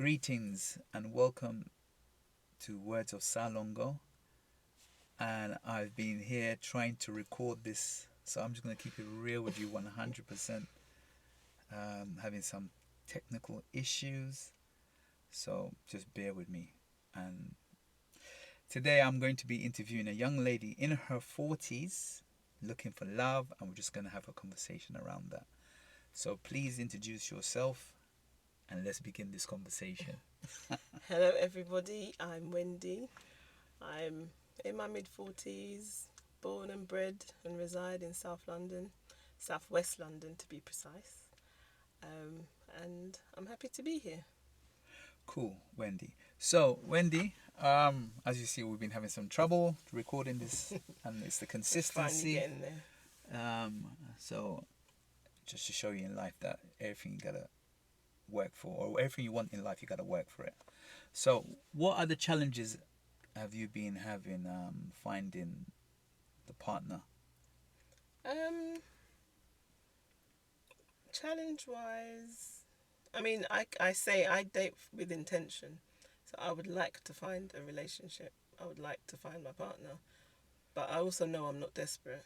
Greetings and welcome to Words of Salongo. And I've been here trying to record this, so I'm just going to keep it real with you 100%. Having some technical issues, so just bear with me. And today I'm going to be interviewing a young lady in her 40s looking for love, and we're just going to have a conversation around that. So please introduce yourself and let's begin this conversation. Hello, everybody. I'm Wendy. I'm in my mid 40s, born and bred, and reside in South London, Southwest London to be precise. Um, and I'm happy to be here. Cool, Wendy. So, Wendy, as you see, we've been having some trouble recording this, and it's the We're finally consistency. getting there. So, just to show you in life that everything you gotta work for, or everything you want in life, you gotta work for it. So, what other challenges have you been having finding the partner? Um, Challenge wise, I say I date with intention. So I would like to find a relationship. I would like to find my partner. But I also know I'm not desperate.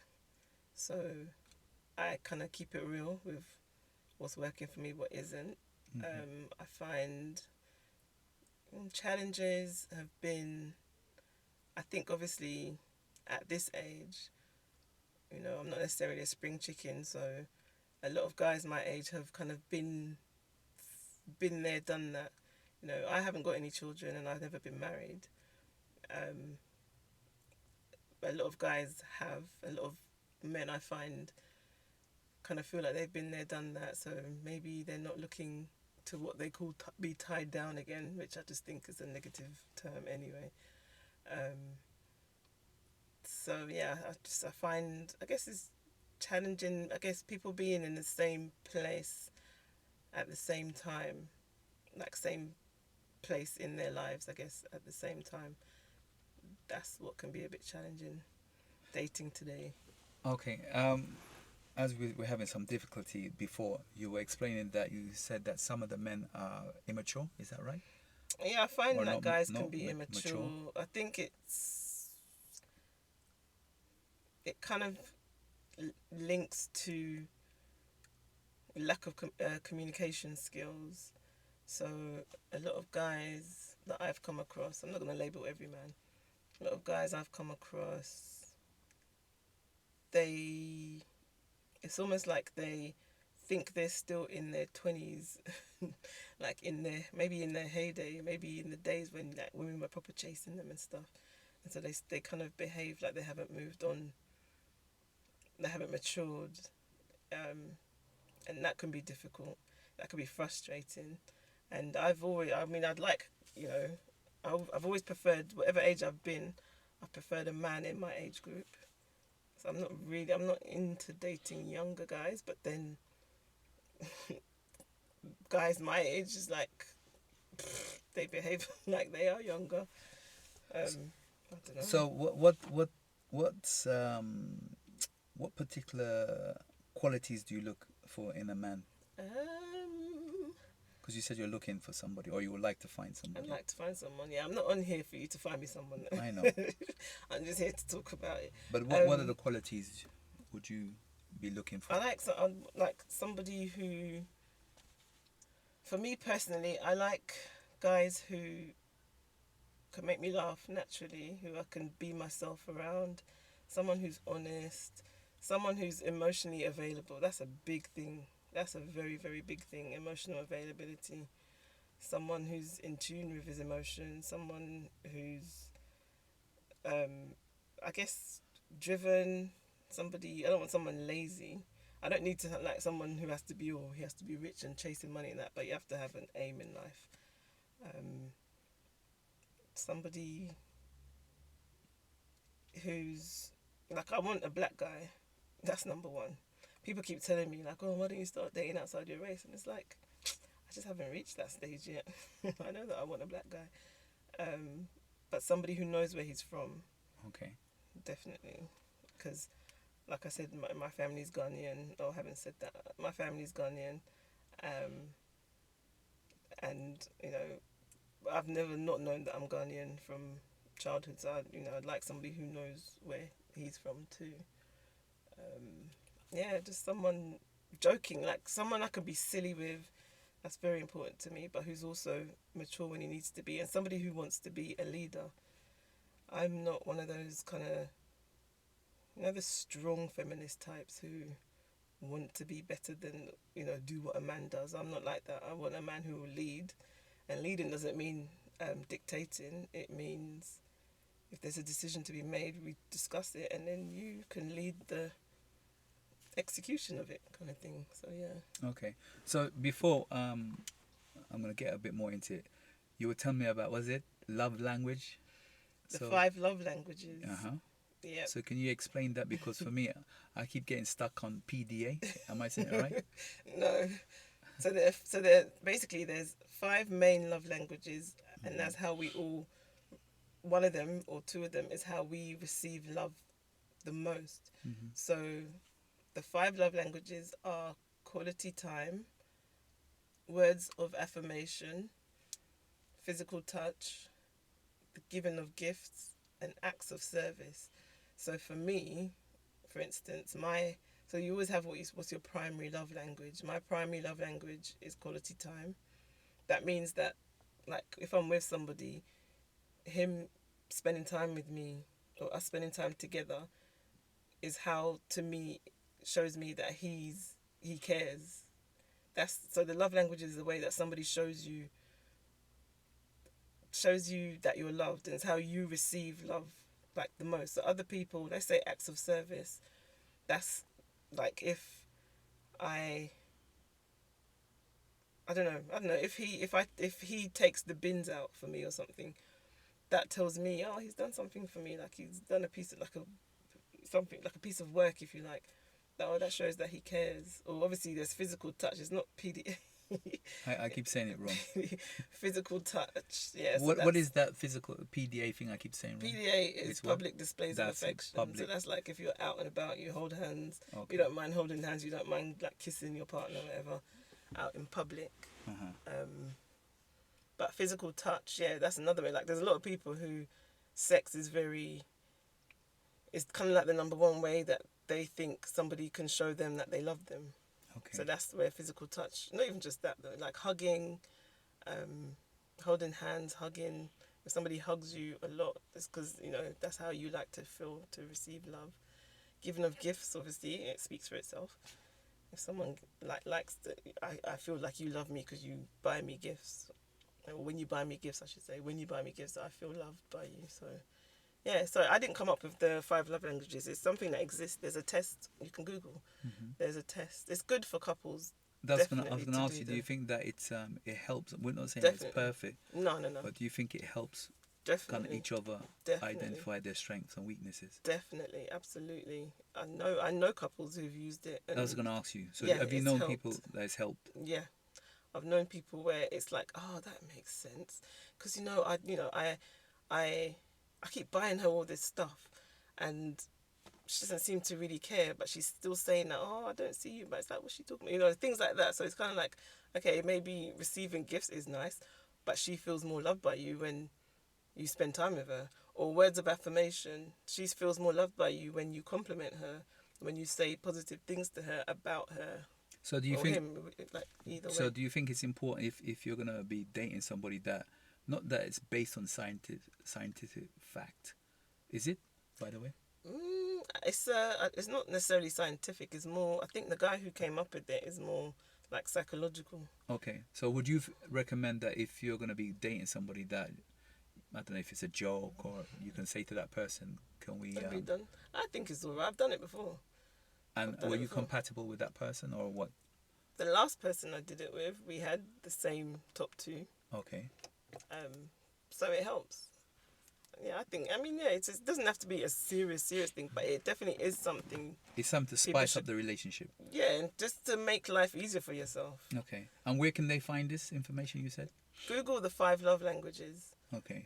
So I kind of keep it real with what's working for me, what isn't. Mm-hmm. I find challenges have been, I think, obviously, at this age, I'm not necessarily a spring chicken, so a lot of guys my age have kind of been there, done that. I haven't got any children and I've never been married. Um, a lot of guys have. A lot of men I find kind of feel like they've been there, done that. So maybe they're not looking to what they call be tied down again, which I just think is a negative term anyway. Um, so yeah, I find, I guess it's challenging. I guess people being in the same place at the same time, like same place in their lives. I guess at the same time, that's what can be a bit challenging dating today. Okay. As we were having some difficulty before, you were explaining that you said that some of the men are immature. Is that right? Yeah, I Or find that not? guys can Not be mature. immature. I think it kind of links to lack of communication skills. So a lot of guys that I've come across, I'm not going to label every man. A lot of guys I've come across, they it's almost like they think they're still in their 20s, like in their maybe in their heyday, maybe in the days when like women were proper chasing them and stuff. And so they kind of behave like they haven't moved on, they haven't matured, um, and that can be difficult. That can be frustrating. And I'd like, I've always preferred, whatever age I've been, I preferred a man in my age group. So I'm not into dating younger guys, but then guys my age is like, they behave like they are younger. I don't know. So what particular qualities do you look for in a man? Um, Because you said you're looking for somebody, or you would like to find I'd somebody. like to find someone. Yeah, I'm not on here for you to find me someone. I know, I'm just here to talk about it. but what are Um, the qualities would you be looking for? I like somebody who, for me personally, I like guys who can make me laugh naturally, who I can be myself around, someone who's honest, someone who's emotionally available. That's a big thing. That's a very, very big thing, emotional availability. Someone who's in tune with his emotions, someone who's, um, I guess, driven, somebody, I don't want someone lazy. I don't need to like someone who has to be, or he has to be rich and chasing money and that, but you have to have an aim in life. Um, Somebody who's like, I want a black guy. That's number one. People keep telling me like, oh, why don't you start dating outside your race? And it's like, I just haven't reached that stage yet. I know that I want a black guy, but somebody who knows where he's from, Okay. definitely. Because, like I said, my family's Ghanaian. Or I haven't said that. My family's Ghanaian, um, And, I've never not known that I'm Ghanaian from childhood. So, I'd like somebody who knows where he's from too. Yeah, just someone joking, like someone I could be silly with. That's very important to me, but who's also mature when he needs to be, and somebody who wants to be a leader. I'm not one of those kind of, the strong feminist types who want to be better than, do what a man does. I'm not like that. I want a man who will lead, and leading doesn't mean dictating. It means if there's a decision to be made, we discuss it, and then you can lead the execution of it, kind of thing. So yeah. Okay. So before I'm gonna get a bit more into it. You were telling me about, was it love language? The So 5 love languages. uh huh. Yeah. So can you explain that? Because for me, I keep getting stuck on PDA. Am I saying it right? No. So there basically there's 5 main love languages, and that's how we all, one of them or 2 of them is how we receive love the most. Mm-hmm. So the 5 love languages are quality time, words of affirmation, physical touch, the giving of gifts, and acts of service. So for me, for instance, so you always have what's your primary love language. My primary love language is quality time. That means that, like, if I'm with somebody, him spending time with me or us spending time together is how, to me, shows me that he cares. So the love language is the way that somebody shows you that you're loved, and it's how you receive love, like, the most. So other people, let's say acts of service, that's like if I don't know if he takes the bins out for me or something, that tells me, oh, he's done something for me, like he's done a piece of a piece of work, if you like. That shows that he cares. Or obviously there's physical touch. It's not PDA. I keep saying it wrong. Physical touch. Yeah. What is that physical PDA thing I keep saying wrong? PDA is It's public displays of That's affection. public. So that's like if you're out and about, you hold hands. Okay. You don't mind holding hands. You don't mind, like, kissing your partner or whatever out in public. Uh-huh. But physical touch, yeah, that's another way. Like, there's a lot of people who sex is it's kind of like the number one way that they think somebody can show them that they love them. Okay. So that's where physical touch, not even just that though, like hugging, holding hands, hugging. If somebody hugs you a lot, it's because, that's how you like to receive love. Giving of gifts, obviously, it speaks for itself. If someone likes I feel like you love me because you buy me gifts. Or when you buy me gifts, I should say. When you buy me gifts, I feel loved by you. So, yeah, so I didn't come up with the 5 love languages. It's something that exists. There's a test you can Google. Mm-hmm. There's a test. It's good for couples. I was Definitely going to to ask do you, do the- you think that it helps? We're not saying Definitely. it's perfect, No. but do you think it helps kind of Definitely. each other Definitely. identify their strengths and weaknesses? Definitely, absolutely. I know couples who've used it. And I was going to ask you. So yeah, have you it's known helped. people that it's helped? Yeah, I've known people where it's like, oh, that makes sense, because I keep buying her all this stuff, and she doesn't seem to really care, but she's still saying that, oh, I don't see you, but it's like, what's she talking about? Things like that. So it's kind of like, okay, maybe receiving gifts is nice, but she feels more loved by you when you spend time with her. Or words of affirmation, she feels more loved by you when you compliment her, when you say positive things to her about her. So do you or think? him, like, either way. So do you think it's important if you're gonna be dating somebody that, not that it's based on scientific fact, is it? By the way. It's not necessarily scientific. It's more, I think the guy who came up with it is more like psychological. Okay. So would you recommend that if you're gonna be dating somebody that, I don't know if it's a joke or you can say to that person, can we? Have you done? I think it's alright. I've done it before. And done were it you before. compatible with that person or what? The last person I did it with, we had the same top 2. Okay. So it helps. Yeah, it doesn't have to be a serious thing, but it definitely is something. It's something to People spice up should- the relationship. Yeah, and just to make life easier for yourself. Okay. And where can they find this information you said? Google the 5 love languages. Okay.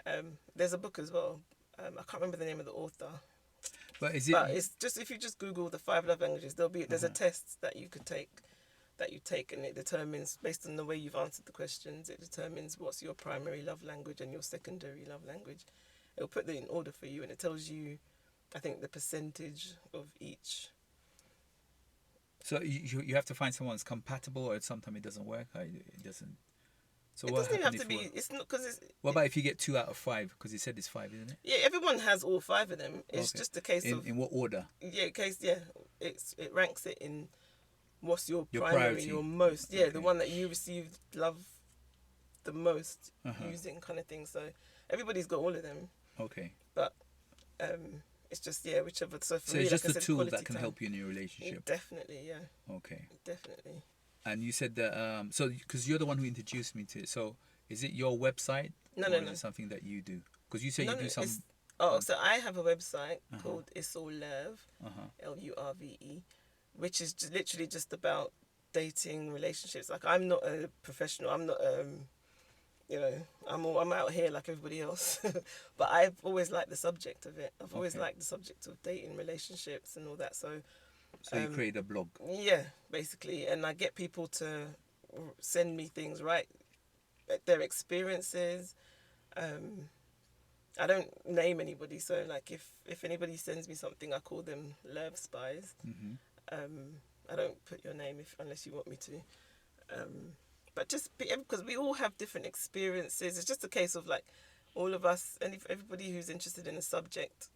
There's a book as well. I can't remember the name of the author. But is it? But it's just, if you just Google the 5 love languages, there's a test that you could take. that you take, and it determines, based on the way you've answered the questions, it determines what's your primary love language and your secondary love language. It'll put it in order for you, and it tells you, I think, the percentage of each. So you have to find someone that's compatible, or sometimes it doesn't work. It doesn't. So It what doesn't even happens have to if be. It's not because it's. what about if you get 2 out of 5? Because you said it's 5, isn't it? Yeah, everyone has all 5 of them. It's Okay. just a case of. In what order? Yeah, it ranks it in what's your Your primary, priority. your most. Yeah, Okay. the one that you received love the most Uh-huh. using, kind of thing. So everybody's got all of them, Okay. but it's just whichever. So for So me, it's just like I a said, tool quality that can time. help you in your relationship. Definitely, yeah, Okay. definitely. And you said that so because you're the one who introduced me to it. So is it your website No, or no, is no. it something that you do? Because you say No, you no, do some. it's- Oh, so I have a website Uh-huh. called It's All Love, Uh-huh. Lurve, which is literally just about dating, relationships. Like, I'm not a professional. I'm not I'm out here like everybody else. But I've always liked the subject of it. I've always Okay. liked the subject of dating, relationships, and all that. So So you create a blog. yeah, basically, and I get people to send me things, right? Their experiences. I don't name anybody, so like if anybody sends me something, I call them love spies. Mm-hmm. I don't put your name unless you want me to. But just because we all have different experiences, it's just a case of like all of us, and if everybody who's interested in a subject,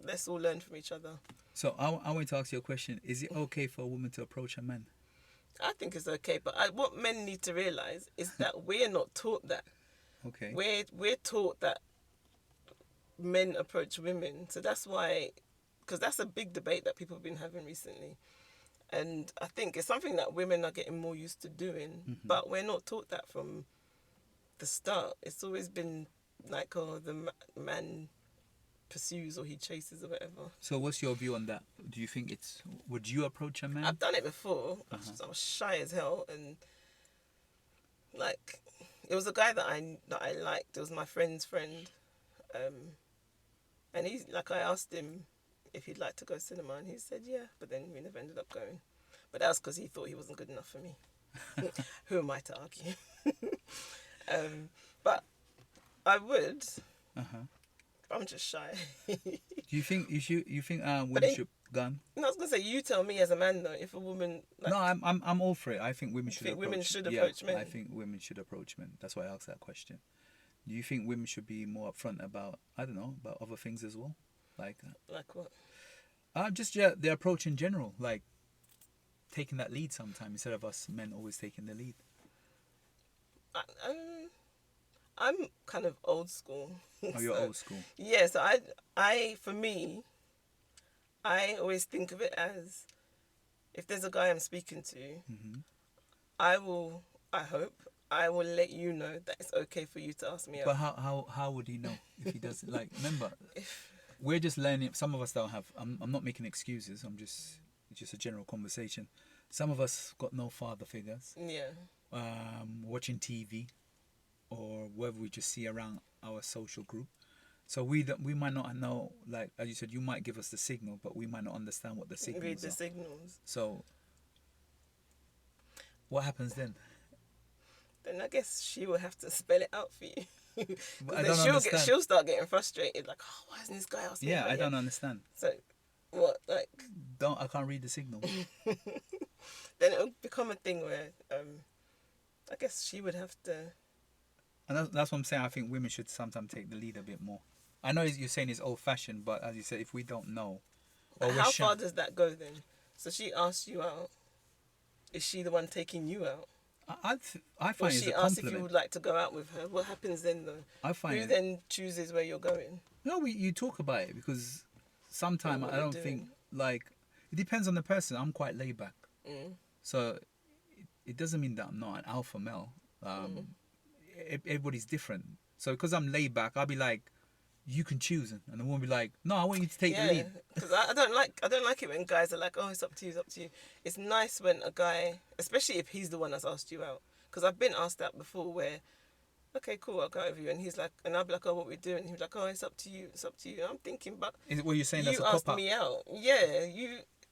let's all learn from each other. So I want to ask you a question. Is it okay for a woman to approach a man? I think it's okay, but what men need to realize is that we're not taught that. Okay. We're taught that men approach women, so that's why, because that's a big debate that people have been having recently, and I think it's something that women are getting more used to doing, but we're not taught that from the start. It's always been like, oh, the man pursues or he chases or whatever. So what's your view on that? Do you think would you approach a man? I've done it before. Uh-huh. I was shy as hell, and like it was a guy that I liked. It was my friend's friend, and he's like, I asked him if he'd like to go cinema, and he said yeah, but then we never ended up going. But that was because he thought he wasn't good enough for me. Who am I to argue? But I would. Uh-huh. I'm just shy. Do you think women then- should gun? No, I was gonna say, you tell me as a man though, if a woman like, No, I'm all for it. I think women should think approach. women should approach men? I think women should approach men. That's why I asked that question. Do you think women should be more upfront about, I don't know, about other things as well? Like what? just their approach in general, like taking that lead sometime instead of us men always taking the lead. I'm kind of old school. Oh, you're So, old school. Yeah, so for me, I always think of it as, if there's a guy I'm speaking to, Mm-hmm. I hope I will let you know that it's okay for you to ask me But out. how would he know if he doesn't? Like, remember, we're just learning. Some of us don't have. I'm not making excuses. It's just a general conversation. Some of us got no father figures. Yeah. Watching TV, or whether we just see around our social group. So we might not know, like as you said, you might give us the signal, but we might not understand what the signals Read the are. signals. So what happens then? Then I guess she will have to spell it out for you. I Then don't understand. she'll start getting frustrated, like, oh, why isn't this guy asking me Yeah, out I yet? don't understand. So, what, like, I can't read the signal. then it'll become a thing where, I guess she would have to. And that's what I'm saying. I think women should sometimes take the lead a bit more. I know you're saying it's old-fashioned, but as you said, if we don't know, or we're How far does that go then? So she asks you out. Is she the one taking you out? I Or find it's she a asks if you compliment. would like to go out with her? What happens then though? I find Who then chooses where you're going? no, you talk about it because sometimes What I you're don't doing. think like it depends on the person. I'm quite laid back, so it doesn't mean that I'm not an alpha male. Everybody's different. So because I'm laid back, I'll be like, you can choose, and the woman will be like, no, I want you to take the lead. Because I don't like it when guys are like, oh, it's up to you, it's up to you. It's nice when a guy, especially if he's the one that's asked you out, because I've been asked that before where, okay, cool, I'll go out with you, and he's like, and I'll be like, oh, what we doing? And he's like, oh, it's up to you, it's up to you. And I'm thinking, but Is it what you're saying? That's you a asked cop out. me out. Yeah,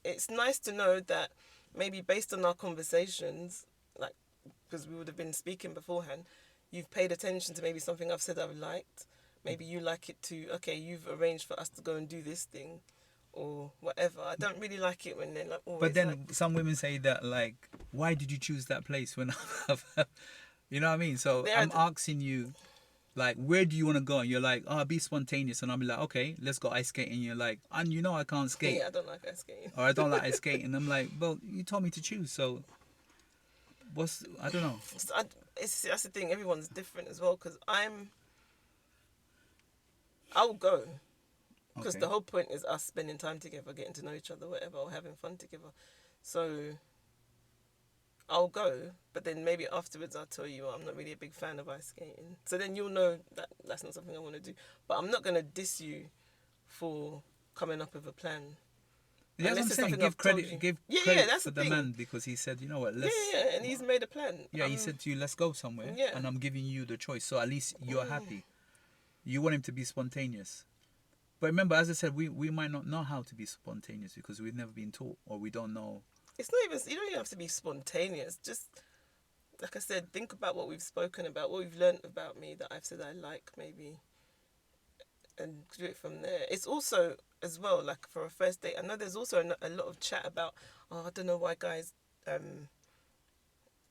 it's nice to know that maybe based on our conversations, like, because we would have been speaking beforehand, you've paid attention to maybe something I've said I've liked. Maybe you like it too. Okay, you've arranged for us to go and do this thing or whatever. I don't really like it when they're like But always then like, some women say that, like, why did you choose that place when you know what I mean? So they're I'm asking you, like, where do you want to go? And you're like, oh, be spontaneous. And I'll be like, okay, let's go ice skating. And you're like, and you know I can't skate. yeah, I don't like ice skating. Or I don't like ice skating. And I'm like, well, you told me to choose. So I don't know. So that's the thing. Everyone's different as well. Because I'll go. Because Okay. the whole point is us spending time together, getting to know each other, whatever, or having fun together. So I'll go, but then maybe afterwards I'll tell you, I'm not really a big fan of ice skating. So then you'll know that that's not something I want to do. But I'm not going to diss you for coming up with a plan. Yeah, that's what Unless I'm it's saying. something Give I've told credit, you. give Yeah, credit that's for the the thing. man, because he said, you know what, let's. Yeah, and he's made a plan. Yeah, he said to you, let's go somewhere. Yeah. And I'm giving you the choice. So at least you're happy. You want him to be spontaneous. But remember, as I said, we might not know how to be spontaneous because we've never been taught, or we don't know. It's not even, you don't even have to be spontaneous. Just, like I said, think about what we've spoken about, what we've learned about me that I've said I like, maybe, and do it from there. It's also, as well, like for a first date, I know there's also a lot of chat about, oh, I don't know why guys,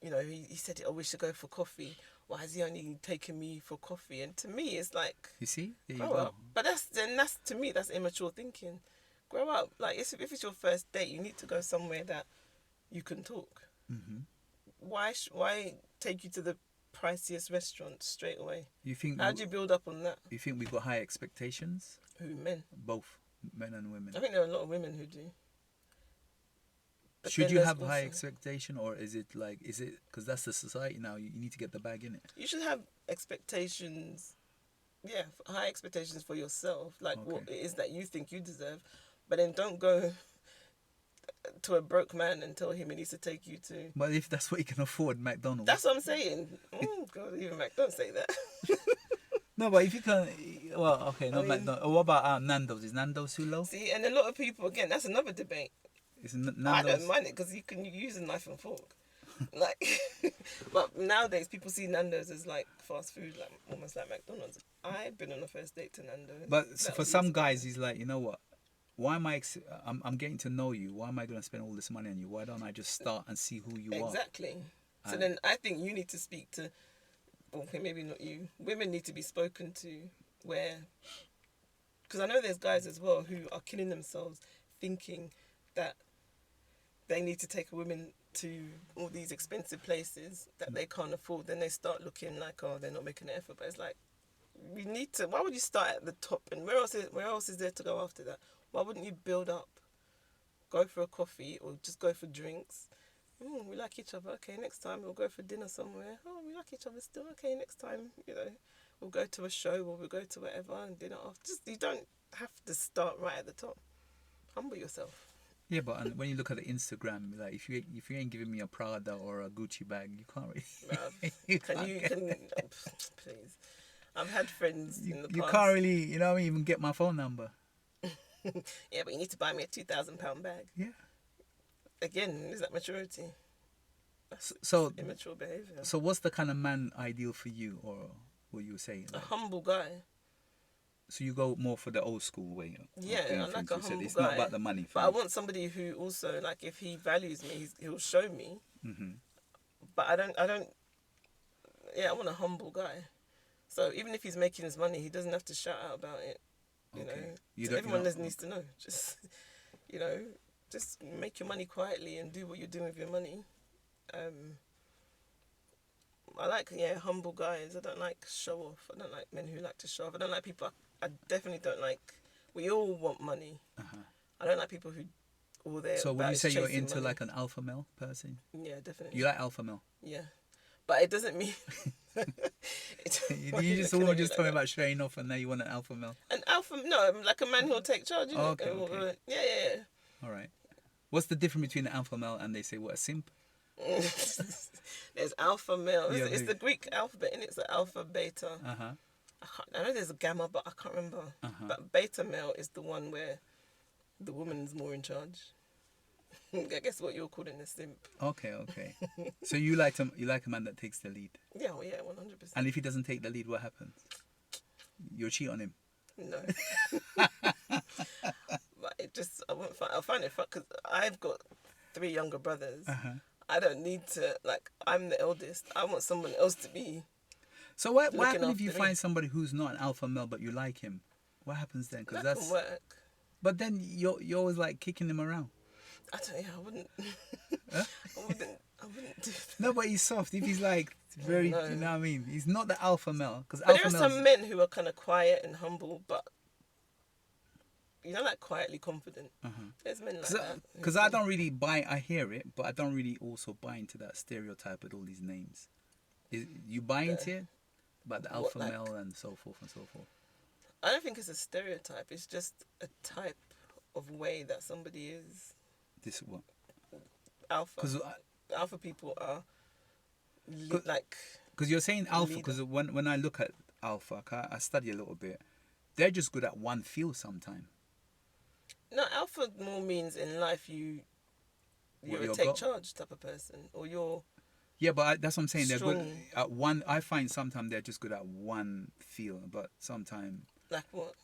you know, he said, oh, we should go for coffee. Why is he only taking me for coffee? And to me, it's like, You see? There you grow go. up. But that's to me, that's immature thinking. Grow up. Like, if it's your first date, you need to go somewhere that you can talk. Hmm. Why take you to the priciest restaurant straight away? You think How do you build up on that? you think we got high expectations? Who, men? Both men and women. I think there are a lot of women who do. But Should then you there's have high also- expectation, or is it because that's the society now? You need to get the bag in it. You should have expectations. Yeah, high expectations for yourself, like what Okay. it is that you think you deserve. But then don't go to a broke man and tell him he needs to take you to. But if that's what you can afford, McDonald's. That's what I'm saying. God, even Mac, don't say that. No, but if you can, well, okay, not mean- McDonald's. What about Nando's? Is Nando's too low? See, and a lot of people, again, that's another debate. Is I Nando's? don't mind it because you can use a knife and fork. Like, but nowadays people see Nando's as like fast food, like almost like McDonald's. I've been on a first date to Nando's. But That for was some years ago. guys, he's like, you know what? Why am I'm getting to know you. Why am I going to spend all this money on you? Why don't I just start and see who you are? Exactly. So And- then I think you need to speak to, okay, maybe not you. Women need to be spoken to where, because I know there's guys as well who are killing themselves thinking that they need to take a woman to all these expensive places that they can't afford. Then they start looking like, oh, they're not making an effort. But it's like, we need to. Why would you start at the top? And where else is there to go after that? Why wouldn't you build up? Go for a coffee or just go for drinks. We like each other. Okay, next time we'll go for dinner somewhere. Oh, we like each other still. Okay, next time, we'll go to a show or we'll go to whatever and dinner after. Just, you don't have to start right at the top. Humble yourself. Yeah, but when you look at the Instagram, like if you ain't giving me a Prada or a Gucci bag, you can't really. Bruv. you Can can't you get- please? I've had friends in the you past. can't really, you know what I mean, even get my phone number. Yeah, but you need to buy me a £2,000 bag. Yeah. Again, is that maturity? That's So immature behaviour. so what's the kind of man ideal for you, or what you say? A Like, humble guy. so you go more for the old school way. of Yeah, doing I like things. a You said humble it's guy. not about the money. But I want somebody who also, like, if he values me, he'll show me. Mm-hmm. But I don't. Yeah, I want a humble guy. So even if he's making his money, he doesn't have to shout out about it. You Okay. know, You so don't- everyone you don't- needs to know. Just, just make your money quietly and do what you're doing with your money. I like humble guys. I don't like show off. I don't like men who like to show off. I don't like people. I definitely don't like. We all want money. Uh-huh. I don't like people who all their. So when about you is say you're chasing into money. like an alpha male person, Yeah, definitely. you like alpha male. Yeah, but it doesn't mean. You just all just talking about showing off, and now you want an alpha male. An alpha, no, like a man who'll take charge. You know? Okay, okay. Yeah. All right. What's the difference between an alpha male and they say what, a simp? There's alpha male. Yeah, It's maybe. the Greek alphabet, and it's the alpha, beta. Uh-huh. I know there's a gamma, but I can't remember. Uh-huh. But beta male is the one where the woman's more in charge. I guess what you're calling a simp. Okay, okay. So you like a man that takes the lead, Yeah, well, yeah, 100%. and if he doesn't take the lead, what happens? You cheat on him. No. But it just, I find it fun because I've got 3 younger brothers. Uh-huh. I don't need to, like, I'm the eldest. I want someone else to be. So what Looking happens if you after me. find somebody who's not an alpha male but you like him? What happens then? Because That can work. But then you're always like kicking him around. I don't, yeah, I wouldn't. Huh? I wouldn't do that. No, but he's soft. If he's like very, No. you know what I mean? He's not the alpha male. Because But alpha there are males. some men who are kind of quiet and humble, but like quietly confident. There's men like that. Because I don't really buy. I hear it, but I don't really also buy into that stereotype with all these names. You buy into it about the alpha like- male and so forth and so forth. I don't think it's a stereotype. It's just a type of way that somebody is. This what? Alpha. Because Alpha people are like. you're saying alpha. Leader. Because when I look at alpha, I study a little bit. They're just good at one field sometimes. No, alpha more means in life you're a you're take got- charge type of person, or you're Yeah, but that's what I'm saying. They're good Strong. at one. I find sometimes they're just good at one field, but sometimes, like what?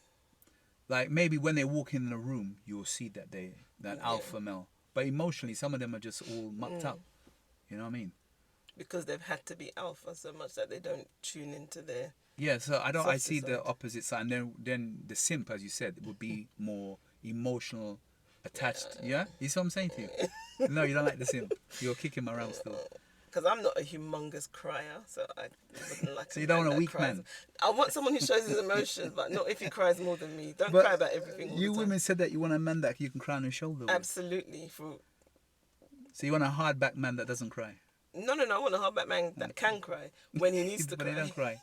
like maybe when they walk in a room, you'll see that that Yeah. alpha male. But emotionally, some of them are just all mucked up. You know what I mean? Because they've had to be alpha so much that they don't tune into their. Yeah. So I don't. I Softer see the side. opposite side, and then the simp, as you said, would be more emotional, attached. Yeah. You see what I'm saying to you? No, you don't like the simp. You'll kick him around still. Because I'm not a humongous crier, so I wouldn't like. So you don't want a that weak cries. man? I want someone who shows his emotions, but not if he cries more than me. Don't But cry about everything. All You the time. women said that you want a man that you can cry on his shoulder with. Absolutely. So you want a hardback man that doesn't cry. No. I want a hardback man that can cry when he needs to But cry. they don't cry.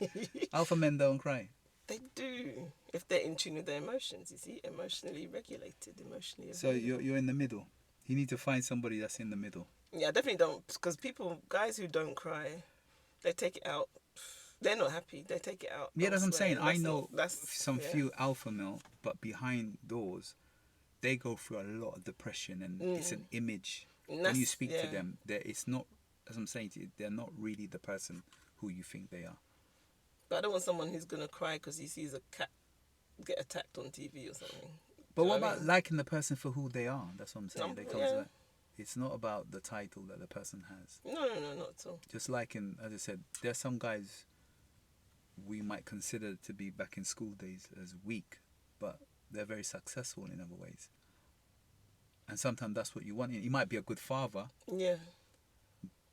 Alpha men don't cry. They do if they're in tune with their emotions. You see, emotionally regulated, emotionally. So available. you're in the middle. You need to find somebody that's in the middle. Yeah, I definitely don't, because guys who don't cry, they take it out. They're not happy. They take it out. Yeah, that's what I'm saying. elsewhere. I know That's some yeah. few alpha male, but behind doors, they go through a lot of depression, and it's an image. And When you that's- speak to yeah. them, it's not, as I'm saying to you, they're not really the person who you think they are. But I don't want someone who's gonna cry because he sees a cat get attacked on TV or something. But Do you what know I about mean? liking the person for who they are? That's what I'm saying. That comes yeah. back. It's not about the title that the person has. No, not at all. Just like as I said, there are some guys we might consider to be back in school days as weak, but they're very successful in other ways. And sometimes that's what you want. He might be a good father, Yeah.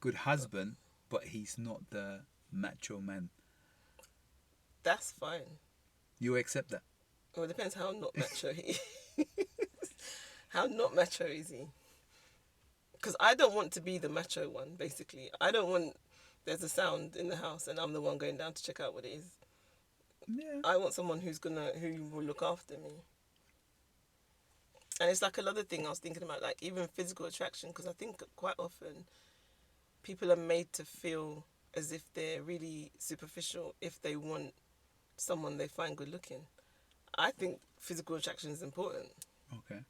good husband, but he's not the macho man. That's fine. You accept that? Well, it depends how not macho he is. How not macho is he? Because I don't want to be the macho one, basically. I don't want there's a sound in the house and I'm the one going down to check out what it is. Yeah. I want someone who will look after me. And it's like another thing I was thinking about, like even physical attraction, because I think quite often people are made to feel as if they're really superficial if they want someone they find good looking. I think physical attraction is important. Okay.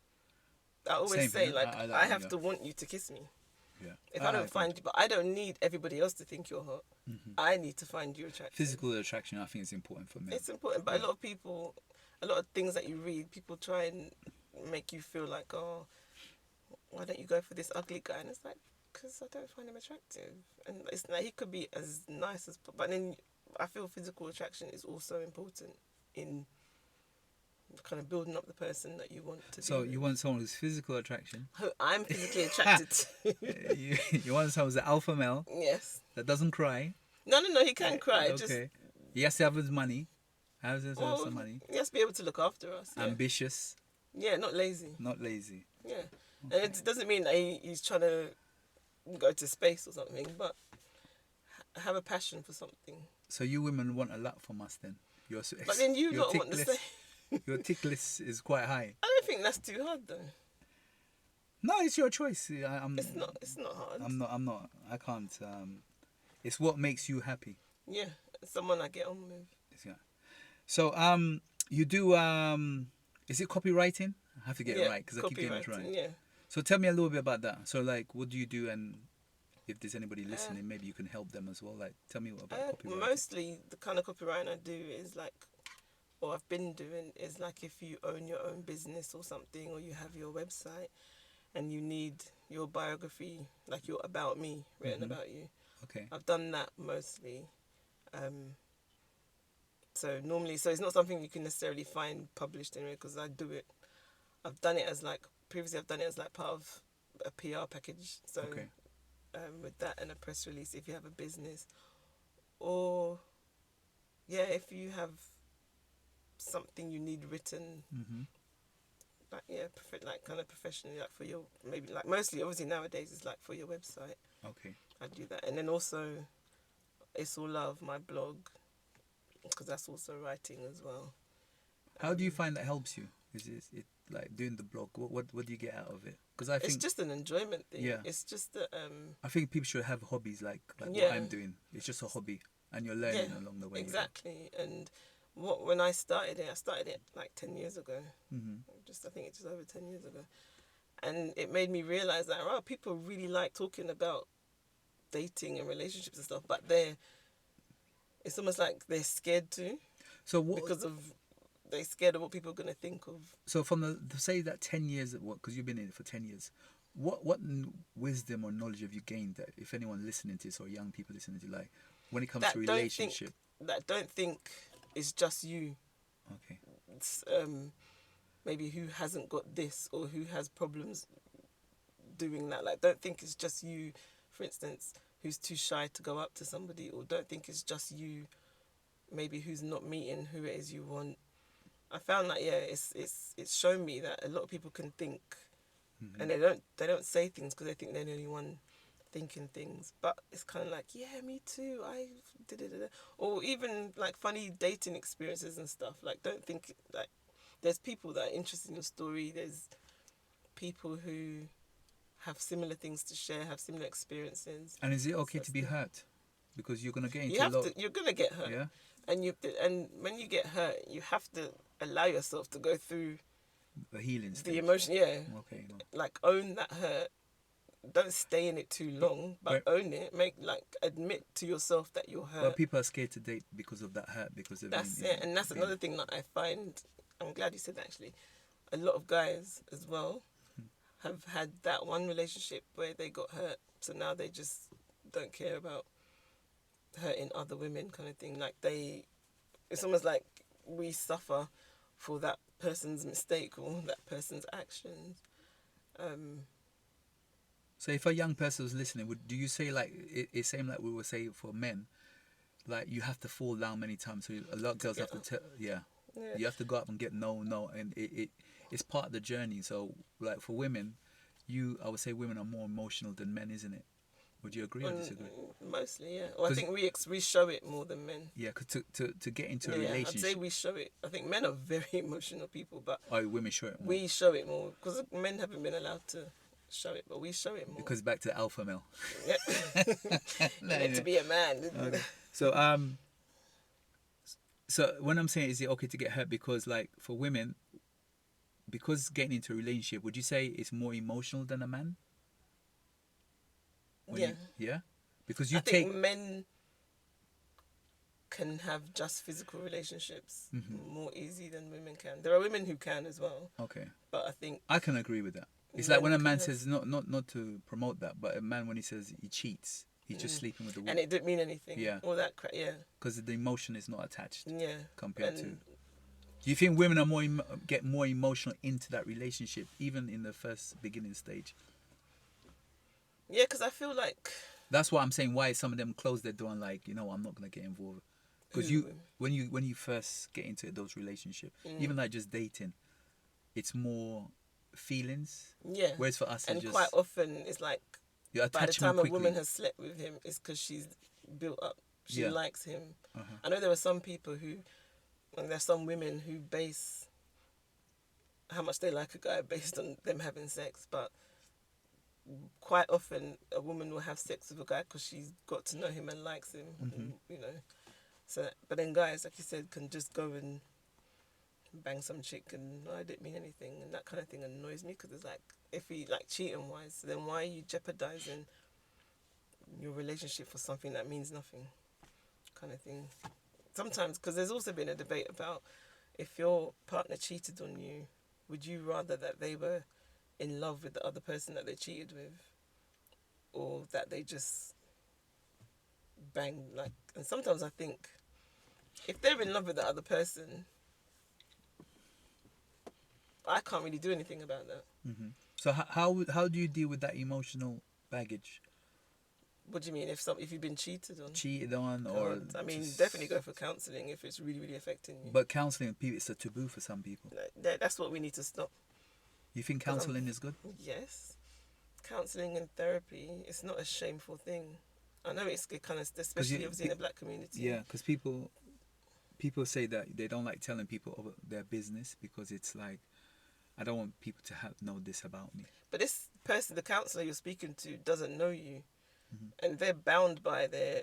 I always Same say, here. like, I I have yeah. to want you to kiss me. Yeah. If I don't find you, but I don't need everybody else to think you're hot. I need to find you attractive. Physical attraction, I think, is important for men. It's important, but a lot of people, a lot of things that you read, people try and make you feel like, oh, why don't you go for this ugly guy? And it's like, because I don't find him attractive. And it's like, he could be as nice as, but then I feel physical attraction is also important in kind of building up the person that you want to So be you want someone who's physical attraction. who I'm physically attracted to. you want someone who's an alpha male Yes. that doesn't cry. No, he can cry. Okay. Just He has to have his money. Has to have well, some money. he has to be able to look after us. Yeah, Ambitious, yeah, not lazy. not lazy. Yeah, and it doesn't mean that he's trying to go to space or something, but have a passion for something. So you women want a lot from us then. But then you your don't want the tick same. list- Your tick list is quite high. I don't think that's too hard though. No, it's your choice. I'm It's not. It's not hard. I'm not. I can't. It's what makes you happy. Yeah, someone I get on with. Yeah. So you do. Is it copywriting? I have to get it right because I keep getting it copywriting, right. Yeah. So tell me a little bit about that. So like, what do you do, and if there's anybody Uh, listening, maybe you can help them as well. Like, tell me about copywriting. Mostly the kind of copywriting I do is like, or I've been doing, is like if you own your own business or something, or you have your website and you need your biography, like your about me written Mm-hmm. about you. Okay. I've done that mostly. So normally, so it's not something you can necessarily find published anyway, because I do it. I've done it as like, previously I've done it as like part of a PR package. So Okay. with that and a press release if you have a business, or yeah, if you have something you need written, Mm-hmm. like yeah, like kind of professionally, like for your, maybe like mostly obviously nowadays it's like for your website. Okay. I do that, and then also It's All Love, my blog, because that's also writing as well. How do you find that helps you? Is it like doing the blog? What do you get out of it? Because I It's think, just an enjoyment thing. yeah, It's just that I think people should have hobbies like what yeah, I'm doing. It's just a hobby, and you're yeah, learning along the way. exactly. And when I started it like 10 years ago. Mm-hmm. I think it's just over 10 years ago, and it made me realize that people really like talking about dating and relationships and stuff, but it's almost like they're scared to, So what? because of they're scared of what people are gonna think of. So from the say that 10 years at work, because you've been in it for 10 years, what wisdom or knowledge have you gained that if anyone listening to this or young people listening to, like, when it comes to That don't think relationship? don't think it's just you. Okay. It's, maybe who hasn't got this or who has problems doing that. Like, don't think it's just you, for instance, who's too shy to go up to somebody, or don't think it's just you, maybe who's not meeting who it is you want. I found that it's shown me that a lot of people can think, Mm-hmm. and they don't say things because they think they're the only one thinking things. But it's kind of like, yeah, me too. I did it, or even like funny dating experiences and stuff. Like, don't think like there's people that are interested in your story. There's people who have similar things to share, have similar experiences. And is it okay So to be hurt? Because you're gonna get into you a have lot. to. You're gonna get hurt, Yeah. and when you get hurt, you have to allow yourself to go through The healing the stage. emotion. Yeah, Okay. No. like own that hurt. Don't stay in it too long, but own it. Admit to yourself that you're hurt. But people are scared to date because of that hurt, because they've That's been. it, and that's another thing that I find. I'm glad you said that, actually. A lot of guys as well have had that one relationship where they got hurt, so now they just don't care about hurting other women, kind of thing. Like it's almost like we suffer for that person's mistake or that person's actions. So if a young person was listening, do you say like it's same like we would say for men, like you have to fall down many times? So a lot of girls have to Yeah. you have to go up and get no, and it's part of the journey. So like for women, I would say women are more emotional than men, isn't it? Would you agree or disagree? Mostly, yeah. Well, I think we show it more than men. Yeah, cause to get into a Yeah, relationship, I'd say we show it. I think men are very emotional people, but women show it more. we show it more because men haven't been allowed to show it, but we show it more. Because back to the alpha male. Yeah. Meant to be a man. Okay. So when I'm saying is it okay to get hurt, because like for women, because getting into a relationship, would you say it's more emotional than a man? Yeah. Yeah? Because you I think men can have just physical relationships more easy than women can. There are women who can as well. Okay. But I think I can agree with that. It's men like when a can man have- says, not to promote that, but a man when he says he cheats, he's just sleeping with the woman. and it didn't mean anything. Yeah. All that crap. Yeah. Because the emotion is not attached Yeah. compared to. And Do you think women are get more emotional into that relationship, even in the first beginning stage? yeah, because I feel like That's why I'm saying why some of them close their door and like, I'm not gonna get involved. Because when you first get into those relationships, even like just dating, it's more feelings. yeah. Whereas for us, And it's just quite often it's like you by the attach time more a quickly. woman has slept with him, it's because she's built up. She Yeah. likes him. Uh-huh. I know there are some people and there's some women who base how much they like a guy based on them having sex, but quite often a woman will have sex with a guy because she's got to know him and likes him, and, So, but then guys, like you said, can just go and bang some chick and I didn't mean anything, and that kind of thing annoys me because it's like, if he like cheating wise, then why are you jeopardizing your relationship for something that means nothing, kind of thing. Sometimes, because there's also been a debate about if your partner cheated on you, would you rather that they were in love with the other person that they cheated with, or that they just bang like? And sometimes I think if they're in love with the other person, I can't really do anything about that. Hmm. So how do you deal with that emotional baggage? What do you mean if you've been cheated on? Cheated on, or God, I mean, just... definitely go for counselling if it's really, really affecting you. But counseling, people, it's a taboo for some people. That's what we need to stop. You think 'Cause counseling is good? Yes, counselling and therapy. It's not a shameful thing. I know it's kind of, especially obviously in the black community. Yeah, because people say that they don't like telling people about their business because it's like, I don't want people to know this about me. But this person, the counsellor you're speaking to, doesn't know you, Mhm. and they're bound by their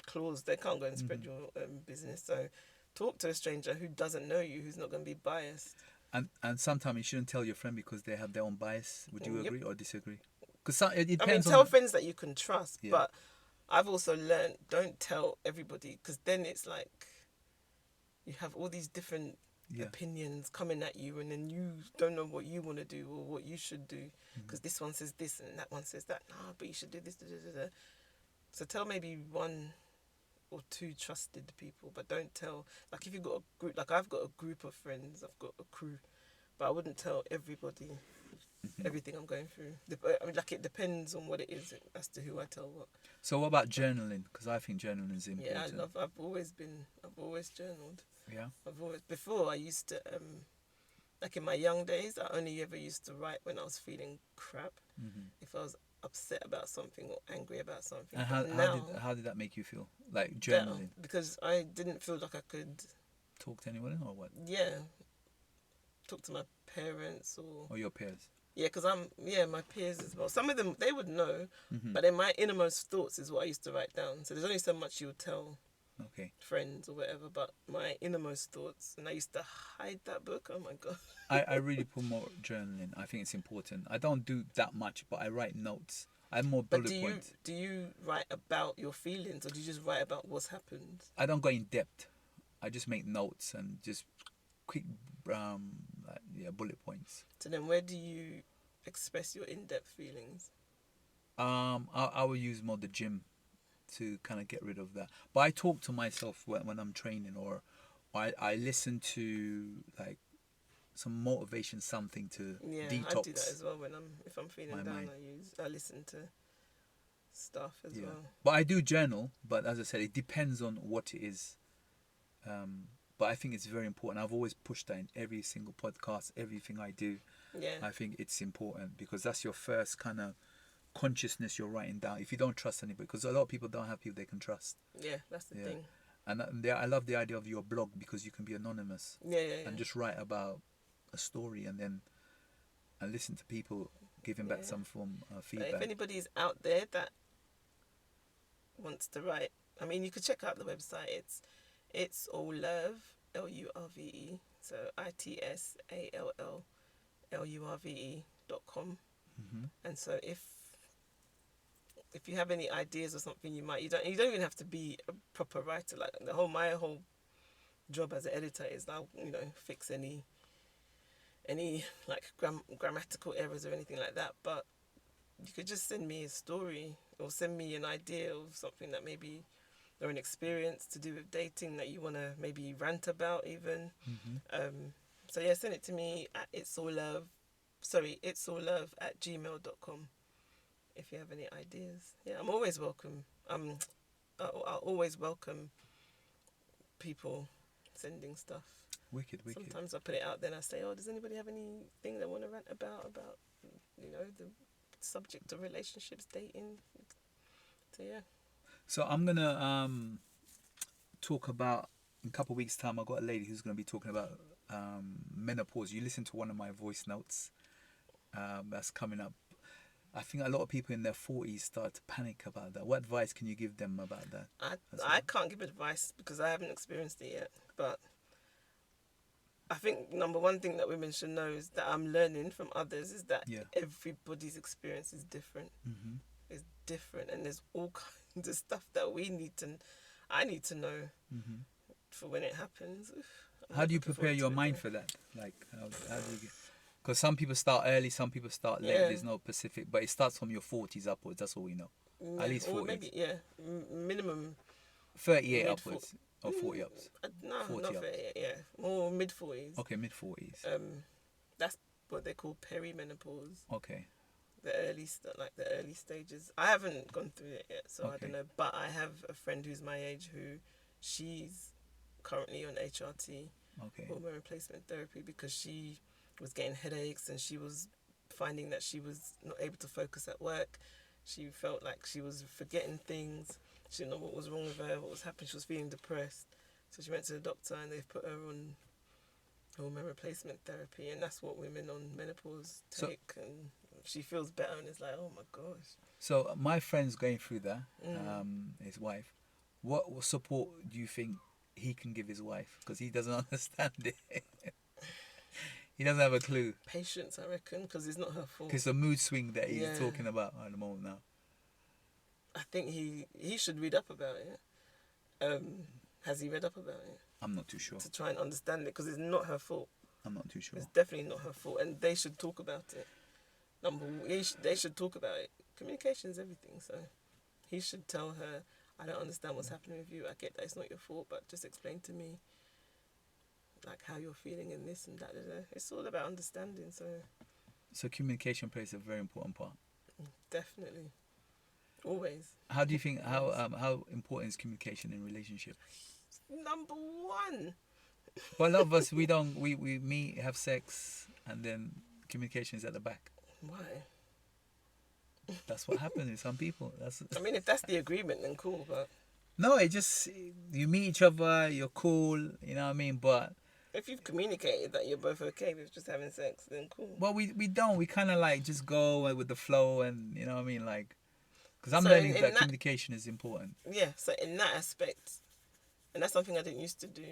clause. They can't go and spread Mhm. your business. So talk to a stranger who doesn't know you, who's not going to be biased. And sometimes you shouldn't tell your friend because they have their own bias. Would you Yep. agree or disagree? Because it depends I mean, tell friends that you can trust, Yeah. but I've also learned, don't tell everybody, because then it's like you have all these different Yeah. opinions coming at you, and then you don't know what you want to do or what you should do, because this one says this and that one says that. No, but you should do this. Da, da, da, da. So tell maybe one or two trusted people, but don't tell, like if you've got a group, like I've got a group of friends, I've got a crew, but I wouldn't tell everybody everything I'm going through. I mean, like, it depends on what it is as to who I tell what. So what about journaling? Because I think journaling is important. Yeah, I've always journaled. Yeah. Before I used to, like in my young days, I only ever used to write when I was feeling crap. Mm-hmm. If I was upset about something or angry about something. And how did that make you feel? Like better, journaling? because I didn't feel like I could, Talk to anyone or what? talk to my parents Or your peers? because my peers as well. Some of them, they would know, Mm-hmm. but then my innermost thoughts is what I used to write down. So there's only so much you'll tell Okay. friends or whatever, but my innermost thoughts, and I used to hide that book. Oh my God. I really promote journaling. I think it's important. I don't do that much, but I write notes. I have more But bullet points. do you write about your feelings, or do you just write about what's happened? I don't go in depth. I just make notes and just quick bullet points. So then where do you express your in-depth feelings? I will use more the gym to kind of get rid of that. But I talk to myself when I'm training, or I listen to like some motivation, something to detox. I do that as well if I'm feeling my down. mind. I listen to stuff as well. But I do journal. But as I said, it depends on what it is. But I think it's very important. I've always pushed that in every single podcast, everything I do. Yeah. I think it's important because that's your first kind of consciousness you're writing down. If you don't trust anybody, because a lot of people don't have people they can trust. Yeah, that's the thing. And I love the idea of your blog because you can be anonymous. Yeah. And just write about a story and listen to people giving back some form of feedback. If anybody's out there that wants to write, I mean, you could check out the website. It's all love, LURVE, so ITSALLLURVE.com. Mm-hmm. And so if you have any ideas or something, you don't even have to be a proper writer. Like my whole job as an editor is now, fix any like grammatical errors or anything like that. But you could just send me a story or send me an idea of something that maybe, or an experience to do with dating that you want to maybe rant about even. Mm-hmm. So send it to me at itsallove@gmail.com if you have any ideas. I'm always welcome. I'll always welcome people sending stuff. Wicked. Sometimes I put it out there and I say, does anybody have anything they want to rant about the subject of relationships, dating? So So I'm gonna talk about, in a couple of weeks' time, I've got a lady who's gonna be talking about menopause. You listen to one of my voice notes that's coming up. I think a lot of people in their 40s start to panic about that. What advice can you give them about that? I can't give advice because I haven't experienced it yet, but I think number one thing that women should know is that I'm learning from others is that Yeah. everybody's experience is different. Mm-hmm. It's different, and there's all kinds of stuff that I need to know Mm-hmm. for when it happens. I'm How not do you looking prepare forward to your it, mind though. for that? Like, how do you get... Because some people start early, some people start late. Yeah. There's no specific, but it starts from your 40s upwards. That's all we know. Yeah, At least or 40s. maybe minimum 38 mid upwards or 40 ups. no, 40 not ups. 30, yeah, more mid 40s. Okay, mid 40s. That's what they call perimenopause. Okay. The early stages. I haven't gone through it yet, so I Okay. don't know. But I have a friend who's my age who she's currently on HRT, Okay. hormone replacement therapy, because she was getting headaches and she was finding that she was not able to focus at work. She felt like she was forgetting things. She didn't know what was wrong with her, what was happening. She was feeling depressed. So she went to the doctor and they've put her on hormone replacement therapy, and that's what women on menopause take. And she feels better and it's like, oh my gosh. So my friend's going through that, Mm. his wife. What support do you think he can give his wife? Because he doesn't understand it. He doesn't have a clue. Patience, I reckon, because it's not her fault. Because the mood swing that he's Yeah. talking about at the moment now. I think he should read up about it. Has he read up about it? I'm not too sure. To try and understand it, because it's not her fault. I'm not too sure. It's definitely not her fault, and they should talk about it. They should talk about it. Communication is everything, so he should tell her, I don't understand what's happening with you. I get that it's not your fault, but just explain to me like how you're feeling in this and that. It's all about understanding, So communication plays a very important part. definitely. Always. How do you think how important is communication in relationship? Number one. Well, a lot of us we meet, have sex, and then communication is at the back. Why? That's what happens with some people. I mean, if that's the agreement, then cool, but No, it just you meet each other, you're cool, you know what I mean. But if you've communicated that you're both okay with just having sex, then cool. well, we don't. We kind of like just go with the flow, and you know what I mean, like. Because I'm So learning in that that- communication is important. Yeah, so in that aspect, and that's something I didn't used to do.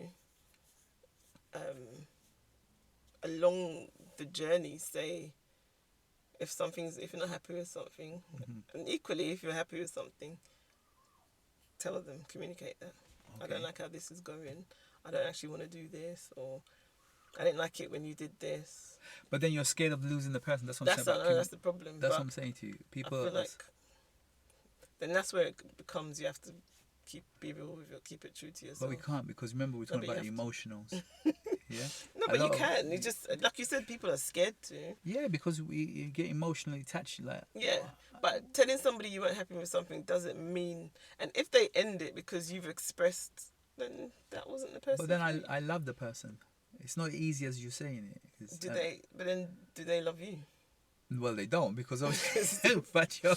Along the journey, say if you're not happy with something, and equally if you're happy with something, tell them, communicate that. I Okay. don't like how this is going. I don't actually want to do this, or I didn't like it when you did this. But then you're scared of losing the person. That's what I'm That's saying. About that's the problem. that's but what I'm saying to you. I People. feel like then that's where it becomes you have to be real with it, keep it true to yourself. But we can't because remember we're talking but about you the emotionals. Yeah. No, A but you lot of- can. You just like you said, people are scared to. Yeah, because we get emotionally attached. Like Yeah, but telling somebody you weren't happy with something doesn't mean. And if they end it because you've expressed, then that wasn't the person. But then for you. I love the person. It's not easy as you're saying it. It's, Do they? But then, do they love you? Well, they don't because obviously. But you're,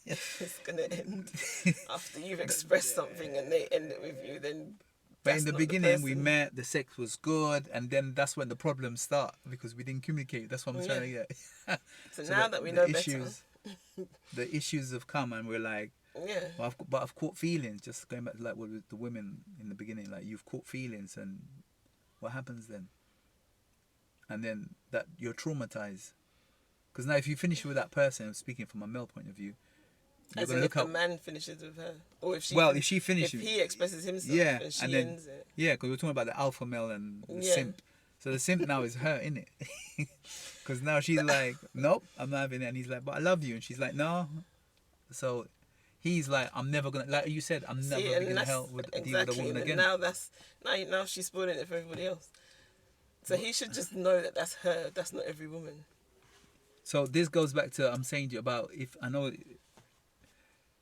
It's gonna end after you've expressed something and they end it with you. Then. but that's in the not beginning, we person. met. The sex was good, and then that's when the problems start because we didn't communicate. That's what I'm trying to get. So, So now that we know issues, the issues have come, and we're like, better. Yeah. well, I've caught feelings. Just going back to like what with the women in the beginning, like you've caught feelings, and what happens then? And then that you're traumatized. Because now, if you finish with that person, I'm speaking from a male point of view, you're As gonna in look if the up. man finishes with her, or if she. Well, if she finishes, If he expresses himself, yeah, and she and then ends it. yeah, because we're talking about the alpha male and the Yeah. simp. So the simp now is her, innit? Because now she's like, nope, I'm not having it, and he's like, but I love you, and she's like, no. So he's like, I'm never gonna, like you said, I'm never and gonna that's- deal with a exactly, woman and again. now she's spoiling it for everybody else. So he should just know that that's her. That's not every woman. So this goes back to I'm saying to you about if I know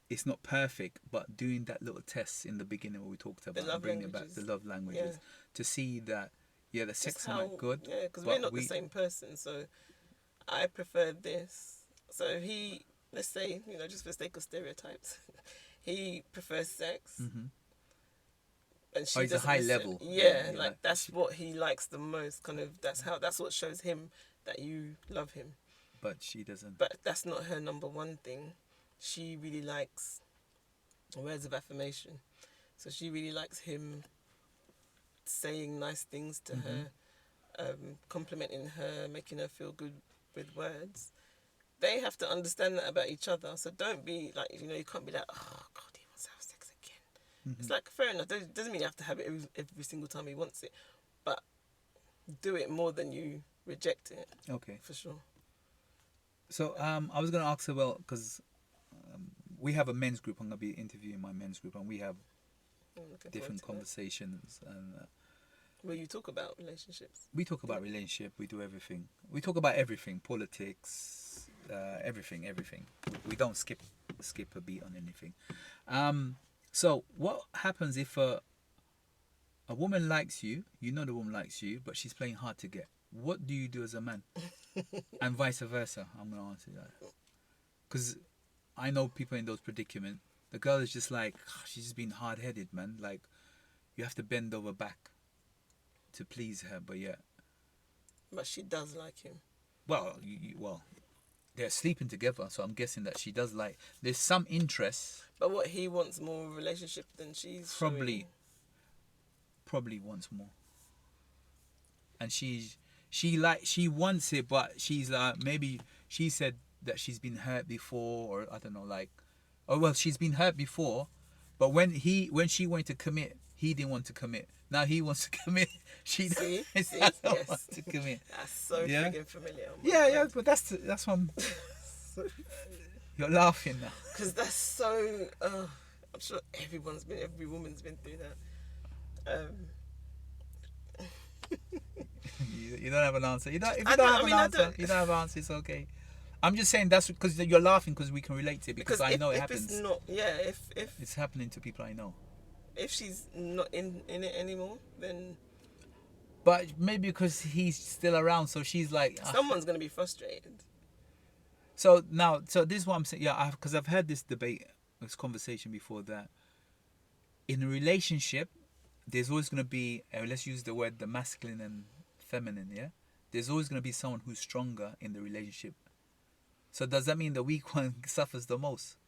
it's not perfect, but doing that little test in the beginning where we talked about love bringing it back languages. the love languages Yeah. to see that the sex Just might good. Yeah, because but we're not the same person. So I prefer this. So he, let's say, just for the sake of stereotypes, he prefers sex. Mhm. And she Oh, he's a doesn't high necessarily- level. Yeah, Yeah, like that's what he likes the most. Kind of that's what shows him that you love him. But she doesn't. But that's not her number one thing. She really likes words of affirmation. So she really likes him saying nice things to her. complimenting her, making her feel good with words, they have to understand that about each other. So don't be like, you can't be like, oh God, he wants to have sex again. It's like, fair enough. Doesn't mean you have to have it every single time he wants it, but do it more than you reject it. Okay. For sure. So I was gonna ask her, well, because we have a men's group. I'm gonna be interviewing my men's group, and we have different conversations, and where you talk about relationships. we talk about relationship. We do everything. We talk about everything, politics, everything. We don't skip a beat on anything. So what happens if a woman likes you? You know the woman likes you, but she's playing hard to get. What do you do as a man? And vice versa. I'm gonna answer that because I know people in those predicaments. The girl is just like, she's just being hard-headed, man. Like, you have to bend over back to please her, but yeah. But she does like him. Well, well, they're sleeping together, so I'm guessing that she does like. There's some interest. But what, he wants more relationship than she's Probably wants more. And she wants it, but she's maybe she said that she's been hurt before, or I don't know, like, oh well, she's been hurt before, but when she wanted to commit, he didn't want to commit. Now he wants to commit. She see, doesn't want to commit. That's so freaking familiar. Yeah, but that's what I'm. You're laughing now. Because that's so. I'm sure every woman's been through that. You don't have an answer. You don't have an answer. It's okay. I'm just saying that's because you're laughing because we can relate to it because I know it happens. It's not, if it's happening to people I know. If she's not in it anymore, then. But maybe because he's still around, so she's like. Someone's gonna be frustrated. So this is what I'm saying. Yeah, because I've heard this debate, this conversation before that. In a relationship, there's always gonna be. Let's use the word the masculine and feminine. Yeah, there's always gonna be someone who's stronger in the relationship. So does that mean the weak one suffers the most?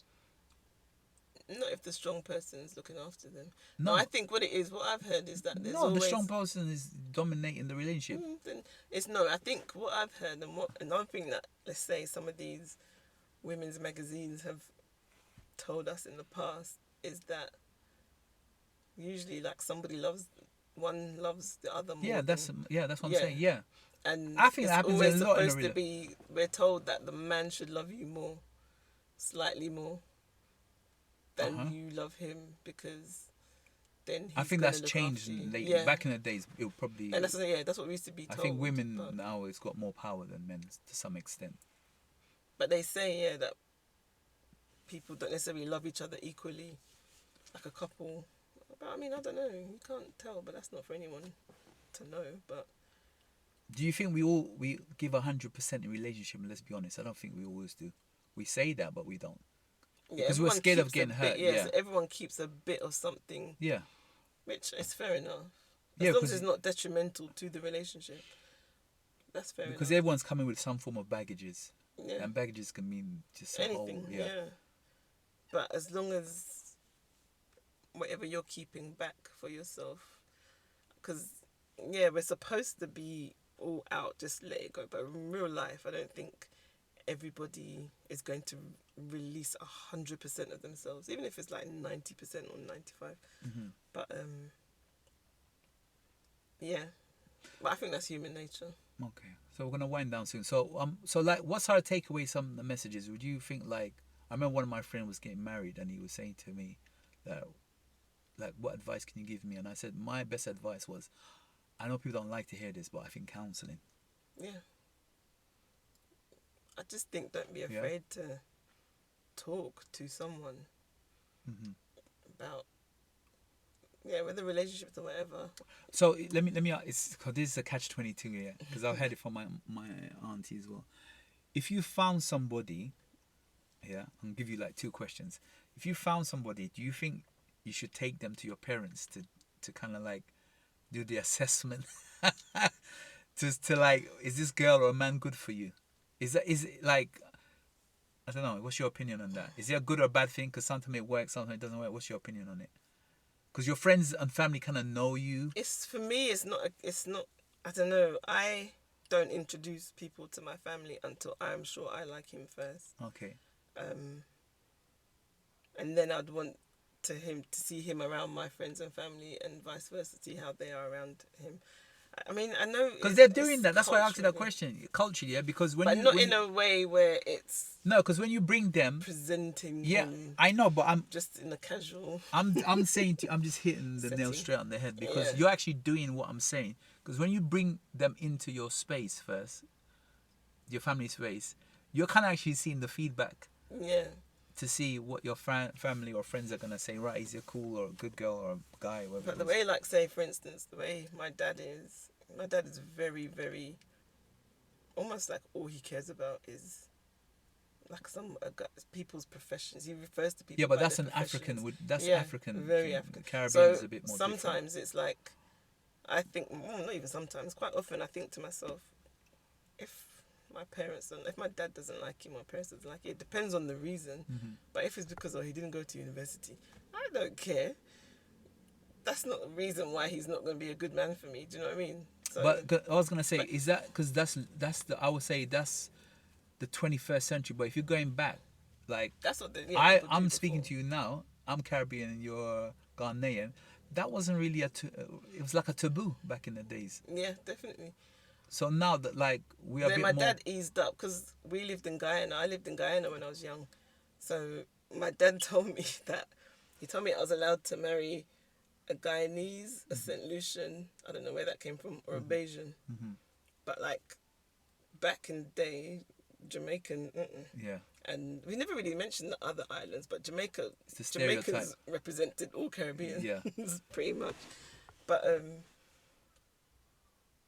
Not if the strong person is looking after them. No, I think what I've heard is that there's the strong person is dominating the relationship. I think what I've heard and another thing that, let's say, some of these women's magazines have told us in the past is that usually, like, one loves the other more. Yeah, that's what I'm saying. Yeah. And I think that happens a lot. We're told that the man should love you more, slightly more, than you love him, because then he's I think that's changed lately. Yeah. Back in the days, it probably. And that's what we used to be told. I think women now has got more power than men to some extent. But they say that people don't necessarily love each other equally, like a couple. But I mean, I don't know. You can't tell, but that's not for anyone to know. But. Do you think we give 100% in relationship? Let's be honest. I don't think we always do. We say that, but we don't. Yeah, because we're scared of getting hurt. So everyone keeps a bit of something. Yeah. Which is fair enough. As long as it's not detrimental to the relationship. That's fair enough. Because everyone's coming with some form of baggages. Yeah. And baggages can mean just anything. But as long as whatever you're keeping back for yourself. Because, we're supposed to be all out, just let it go. But in real life, I don't think everybody is going to release 100% of themselves, even if it's like 90% or 95%. But but I think that's human nature. Okay, so we're gonna wind down soon. So like, what's our takeaway? Some of the messages. Would you think, like, I remember one of my friends was getting married and he was saying to me that, like, what advice can you give me? And I said my best advice was, I know people don't like to hear this, but I think counselling. Yeah. I just think don't be afraid to talk to someone about whether relationships or whatever. So let me it's cause this is a catch-22 here, because I've heard it from my auntie as well. If you found somebody, I'll give you like 2 questions. If you found somebody, do you think you should take them to your parents to kind of like do the assessment to like, is this girl or man good for you? Is it like, I don't know, what's your opinion on that? Is it a good or a bad thing? Because sometimes it works, sometimes it doesn't work. What's your opinion on it? Because your friends and family kind of know you. For me, it's not. I don't know. I don't introduce people to my family until I'm sure I like him first. Okay. And then I'd want to see him around my friends and family, and vice versa, see how they are around him. I mean, I know Because they're doing it's that. That's why I asked you that culturally, question. Culturally, yeah. Because when but you, not when in a way where it's no, because when you bring them, presenting yeah, him I know, but just in a casual I'm saying to, I'm just hitting the nail setting. straight on the head because Yeah. you're actually doing what I'm saying. Because when you bring them into your space first, your family space, you're kind of actually seeing the feedback Yeah. to see what your family or friends are gonna say. Right, is he a cool or a good girl or a guy, whatever But it the is. way, like, say, for instance, the way my dad is very, very, almost like all he cares about is like people's professions. He refers to people Yeah, but by that's their an African. professions. That's Yeah, African. very African. Caribbean is So a bit more different. sometimes it's like, I think, well, not even sometimes, quite often I think to myself, if if my dad doesn't like him, my parents doesn't like it, it depends on the reason. Mm-hmm. But if it's because he didn't go to university, I don't care. That's not the reason why he's not going to be a good man for me. Do you know what I mean? So, But I was gonna say, but is that because that's the, I would say that's the 21st century. But if you're going back, like that's what people do I'm speaking before. to you now. I'm Caribbean and you're Ghanaian. That wasn't really it was like a taboo back in the days. Yeah, definitely. So now that like we are a Then bit my more. dad eased up because we lived in Guyana. I lived in Guyana when I was young. So my dad told me I was allowed to marry a Guyanese, a St. Lucian, I don't know where that came from, or a Bayesian. Mm-hmm. But like back in the day, Jamaican, Yeah, and we never really mentioned the other islands, but it's the stereotype. Jamaicans represented all Caribbean, Yeah, pretty much. But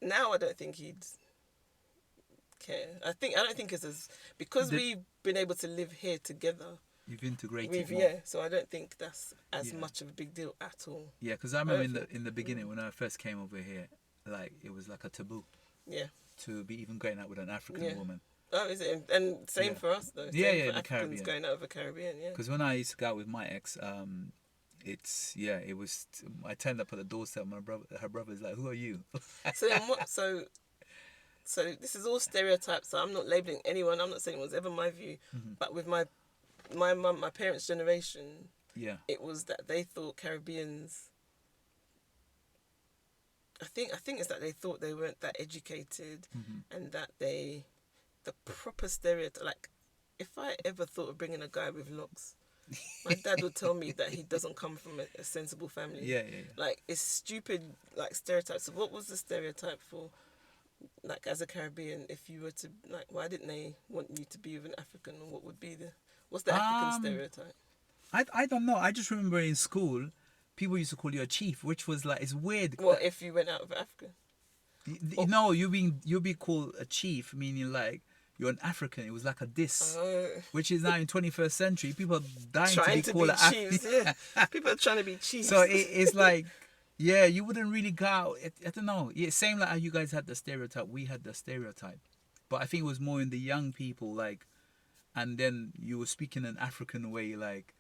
now I don't think he'd care. I don't think it's as because we've been able to live here together. you've integrated We've more. Yeah, so I don't think that's as Yeah. much of a big deal at all. Yeah, because I remember Perfect. in the beginning when I first came over here, like it was like a taboo Yeah. to be even going out with an African Yeah. woman. Oh, is it? And same Yeah. for us though. Yeah, Same yeah, for in the Africans Caribbean. going out of the Caribbean. Yeah. Because when I used to go out with my ex, it was. I turned up at the doorstep. Her brother's like, "Who are you?" So then what? So this is all stereotypes. So I'm not labeling anyone. I'm not saying it was ever my view, Mm-hmm. but with my mum, my parents' generation, Yeah. it was that they thought Caribbeans. I think it's that they thought they weren't that educated, Mm-hmm. and that the proper stereotype. Like, if I ever thought of bringing a guy with locks, my dad would tell me that he doesn't come from a sensible family. Yeah, yeah, yeah. Like, it's stupid, like, stereotypes. So what was the stereotype for, like, as a Caribbean, if you were to, like, why didn't they want you to be with an African? Or what's the African stereotype? I don't know. I just remember in school, people used to call you a chief, which was like it's weird. What if you went out of Africa? No, you'll be called a chief, meaning like you're an African. It was like a diss, which is now in 21st century. People are dying Trying to to be called be an chiefs, African. yeah. People are trying to be chiefs. So it's like, yeah, you wouldn't really go out. I don't know. Yeah, same like how you guys had the stereotype. We had the stereotype, but I think it was more in the young people, like, and then you were speaking an African way, like,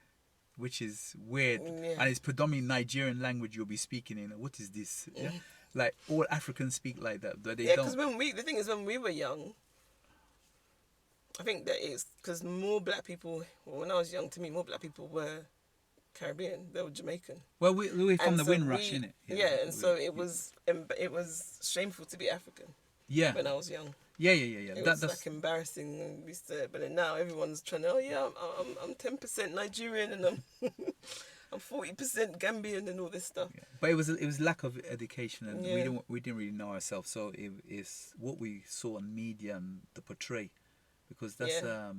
which is weird, Yeah. and it's predominantly Nigerian language you'll be speaking in. What is this? Yeah, like all Africans speak like that, but they Yeah, because don't. the thing is, when we were young, I think that is because more black people, well, when I was young, to me, more black people were Caribbean. They were Jamaican. Well, we're from And the so Windrush, innit? Yeah, and so it was shameful to be African Yeah, when I was young. yeah. It was like embarrassing. And we used to, but then now everyone's trying to. Oh yeah, I'm 10% Nigerian and I'm I'm 40% Gambian and all this stuff. Yeah. But it was lack of education, and Yeah. we didn't really know ourselves. So it is what we saw on media and the portray, because that's Yeah.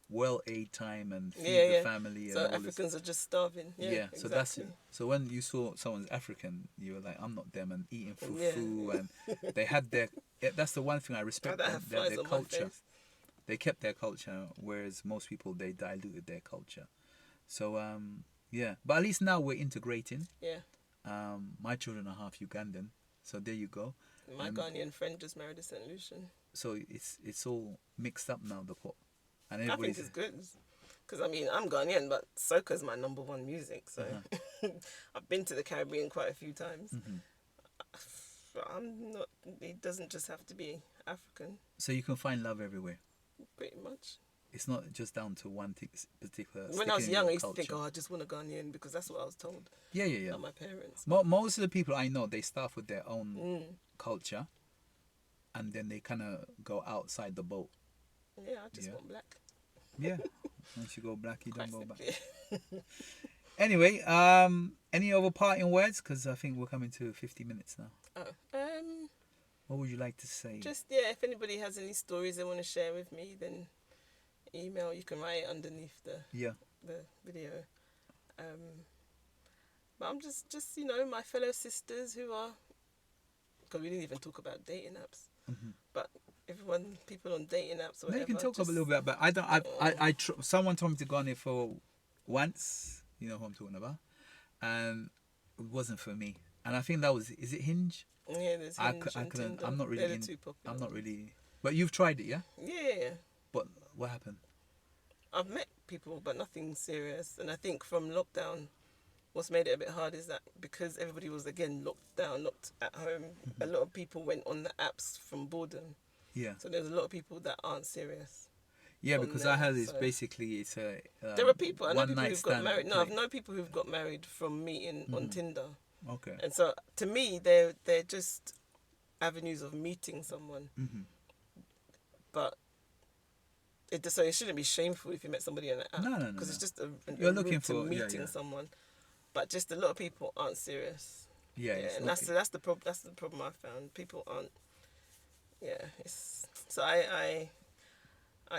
well aid time and feed Yeah, the yeah. family and So all this. Africans are just starving. Yeah, Yeah, so that's exactly. so when you saw someone's African, you were like, I'm not them, and eating Yeah. fufu, and they had their. Yeah, that's the one thing I I respect don't them, have flies their on my culture. face. They kept their culture, whereas most people they diluted their culture. So yeah, but at least now we're integrating. Yeah. My children are half Ugandan, so there you go. My Ghanaian friend just married a St. Lucian. So it's all mixed up now, the pot, and I think everybody's it's good. Because, I mean, I'm Ghanaian, but soca's my number one music. So I've been to the Caribbean quite a few times. Mhm. I'm not. It doesn't just have to be African. So you can find love everywhere. Pretty much. It's not just down to one particular. When I was sticking in young, your I used to think, culture. oh, I just want a Ghanaian because that's what I was told Yeah, yeah, yeah. by my parents. Most of the people I know, they start with their own Mm. culture, and then they kind of go outside the boat. Yeah, I just Yeah. want black. Yeah. Once you go black, you don't Quite go back. simply. Anyway, any other parting words? Because I think we're coming to 50 minutes now. Oh, What would you like to say? just yeah. If anybody has any stories they want to share with me, then email. You can write it underneath the Yeah. video. But I'm just my fellow sisters who are. Because we didn't even talk about dating apps. Mm-hmm. But people on dating apps or No, whatever. you can talk just, a little bit, but I don't. Someone told me to go on it for once. You know who I'm talking about, and it wasn't for me. And I think that was. Is it Hinge? Yeah, there's I Hinge couldn't. and Tinder. I'm not really. They're the two popular I'm not ones. really. But you've tried it, yeah? Yeah. But what happened? I've met people, but nothing serious. And I think from lockdown, what's made it a bit hard is that because everybody was again locked at home, a lot of people went on the apps from boredom. Yeah. So there's a lot of people that aren't serious. Yeah, on because there, I heard it's so- basically it's a. There are people. I know one people night who've got stand married. No, play. I've known people who've got married from meeting on Tinder. Okay. And so to me, they're just avenues of meeting someone. Mm-hmm. But it shouldn't be shameful if you met somebody on an app. No. Because it's just a You're route looking to for- yeah, meeting yeah. someone. But just a lot of people aren't serious. Yeah. Yeah, It's and okay. that's the problem. That's the problem I found. People aren't. Yeah, it's so I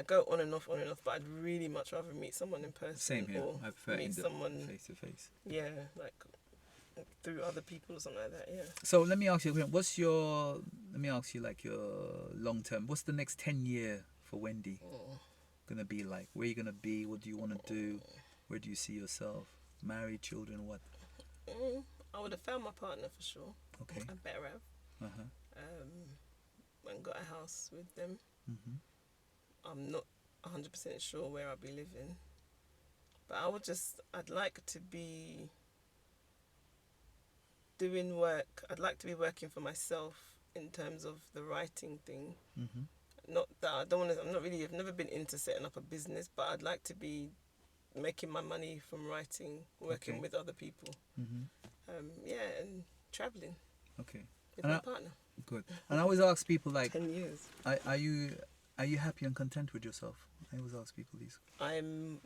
go on and off, but I'd really much rather meet someone in person. Same here. Or I prefer meet someone. face to face. Yeah, like through other people or something like that. Yeah. So let me ask you a question. Let me ask you like your long term. What's the next 10-year for Wendy gonna be like? Where you gonna be? What do you want to do? Where do you see yourself? Married, children, what? I would have found my partner for sure. Okay. I better have. And got a house with them. Mm-hmm. I'm not 100% sure where I'll be living. But I'd like to be doing work. I'd like to be working for myself in terms of the writing thing. Mm-hmm. Not that I've never been into setting up a business, but I'd like to be making my money from writing, working Okay. with other people. Mm-hmm. And traveling Okay. with And my partner. Good. And I always ask people like, 10 years. are you happy and content with yourself? I always ask people these. I'm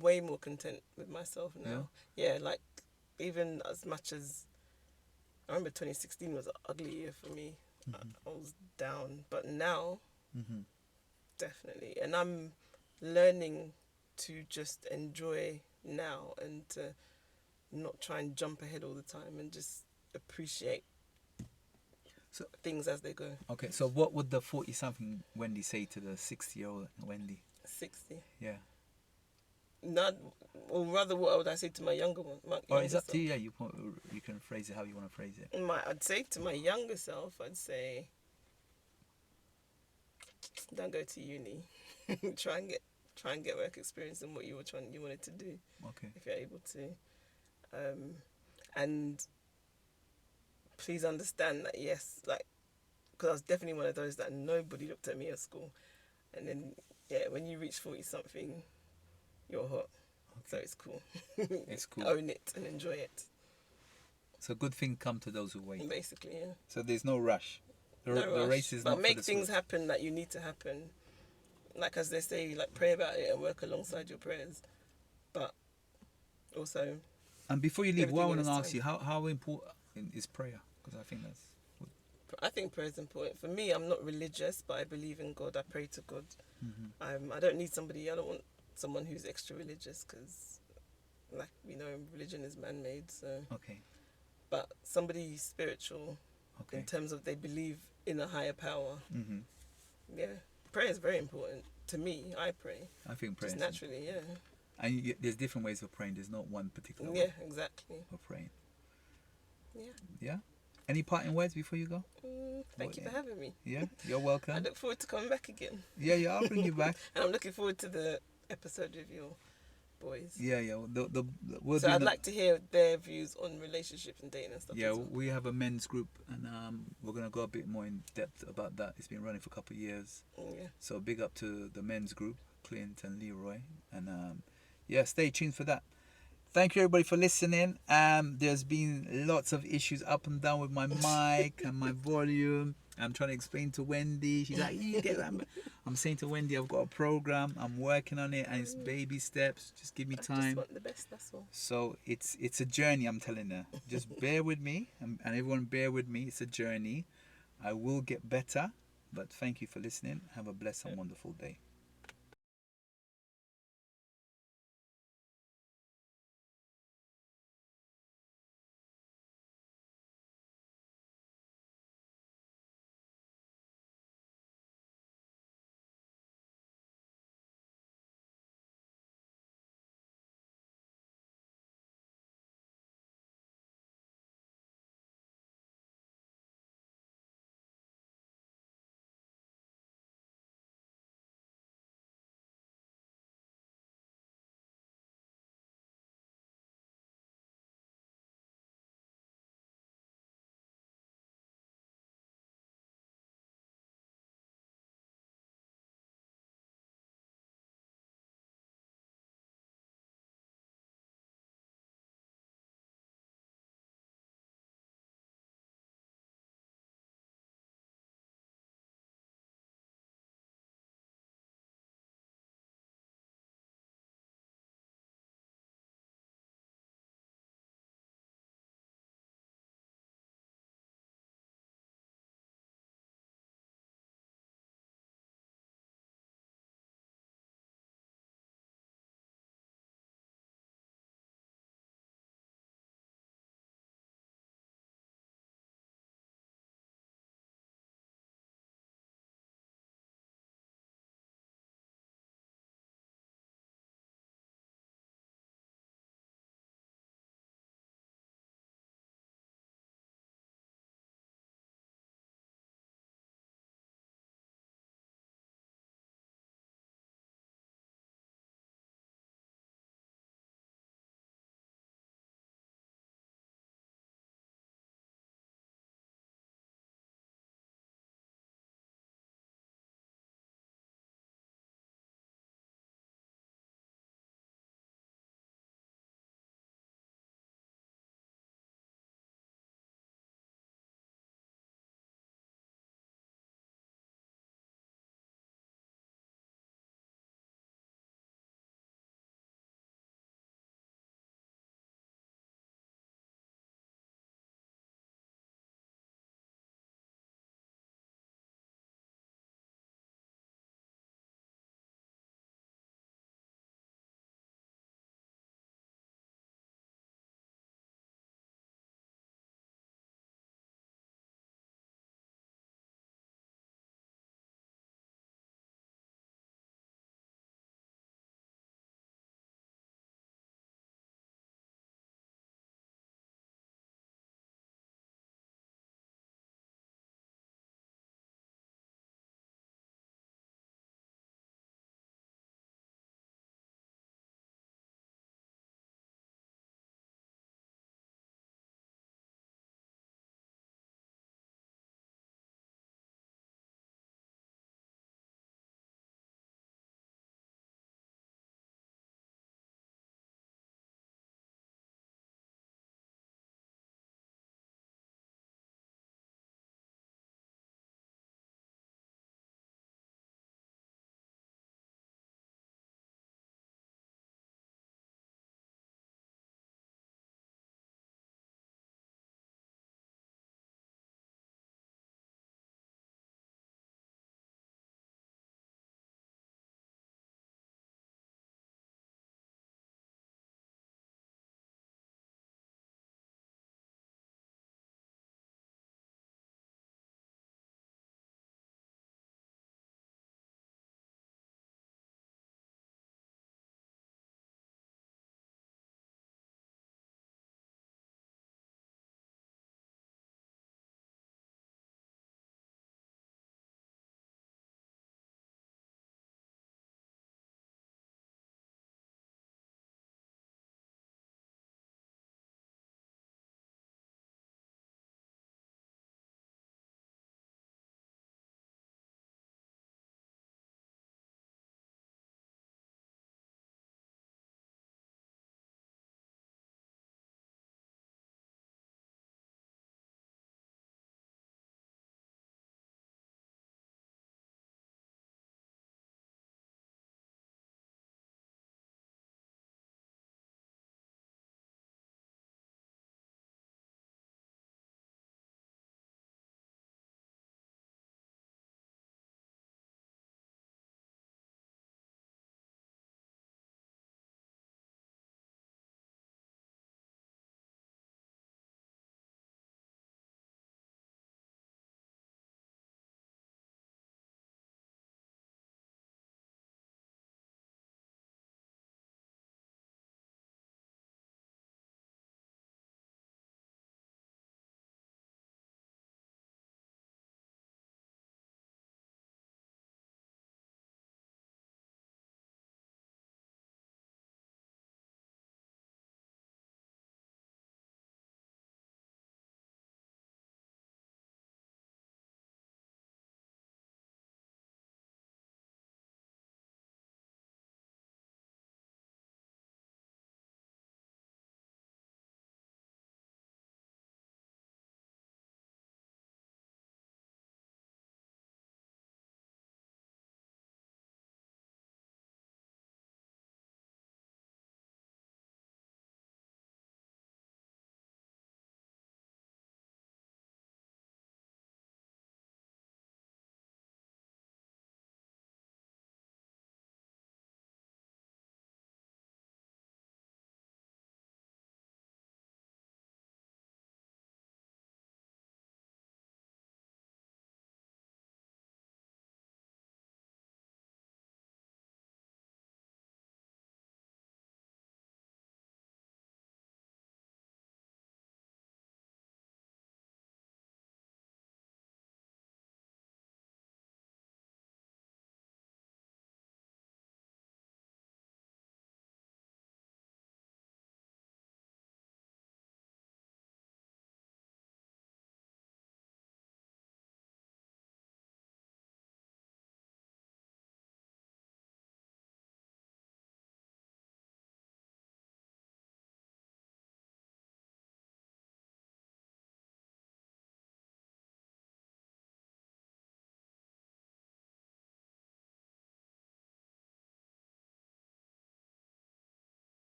way more content with myself now. Yeah, like even as much as I remember 2016 was an ugly year for me. I was down, but now Mm-hmm. definitely, and I'm learning to just enjoy now and to not try and jump ahead all the time and just appreciate things as they go. Okay. So what would the 40-something Wendy say to the 60-year-old Wendy? 60. Yeah. Not, or rather, what would I say to my younger one? Oh, it's up to you. Yeah, you can phrase it how you want to phrase it. I'd say to my younger self, I'd say, don't go to uni. try and get work experience in what you wanted to do. Okay. If you're able to, and please understand that because I was definitely one of those that nobody looked at me at school, and then when you reach 40-something, you're hot. Okay. So it's cool. It's cool. Own it and enjoy it. So good things come to those who wait. Basically, yeah. So there's no rush. The rush, race is but not for make the things swift. happen that you need to happen. Like as they say, like pray about it and work alongside your prayers. But also, And before you leave, what I want everything to in its ask you, how important is prayer? Because I think that's... I think prayer is important. For me, I'm not religious, but I believe in God. I pray to God. Mm-hmm. I don't need somebody. I don't want someone who's extra religious because, religion is man-made. So, Okay. but somebody spiritual Okay. in terms of they believe in a higher power. Mm-hmm. Yeah, prayer is very important to me. I pray I think prayer just is naturally. Yeah. And there's different ways of praying. There's not one particular Yeah, way exactly. of praying. Yeah. Yeah? Any parting words before you go? Thank you for having me. Yeah? You're I welcome. look forward to coming back again. Yeah, I'll bring you back. And I'm looking forward to the episode with your boys. Yeah, yeah. We're So doing I'd like to hear their views on relationships and dating and stuff yeah, as well. we have a men's group, and we're gonna go a bit more in depth about that. It's been running for a couple of years, Yeah. so big up to the men's group, Clint and Leroy, and yeah, stay tuned for that. Thank you everybody for listening. There's been lots of issues up and down with my mic and my volume. I'm trying to explain to Wendy. She's like, "You get that?" I'm saying to Wendy, I've got a program. I'm working on it, and it's baby steps. Just give me I just time. want the best, that's all. So it's a journey. I'm telling her. Just bear with me, and everyone bear with me. It's a journey. I will get better. But thank you for listening. Have a blessed and wonderful day.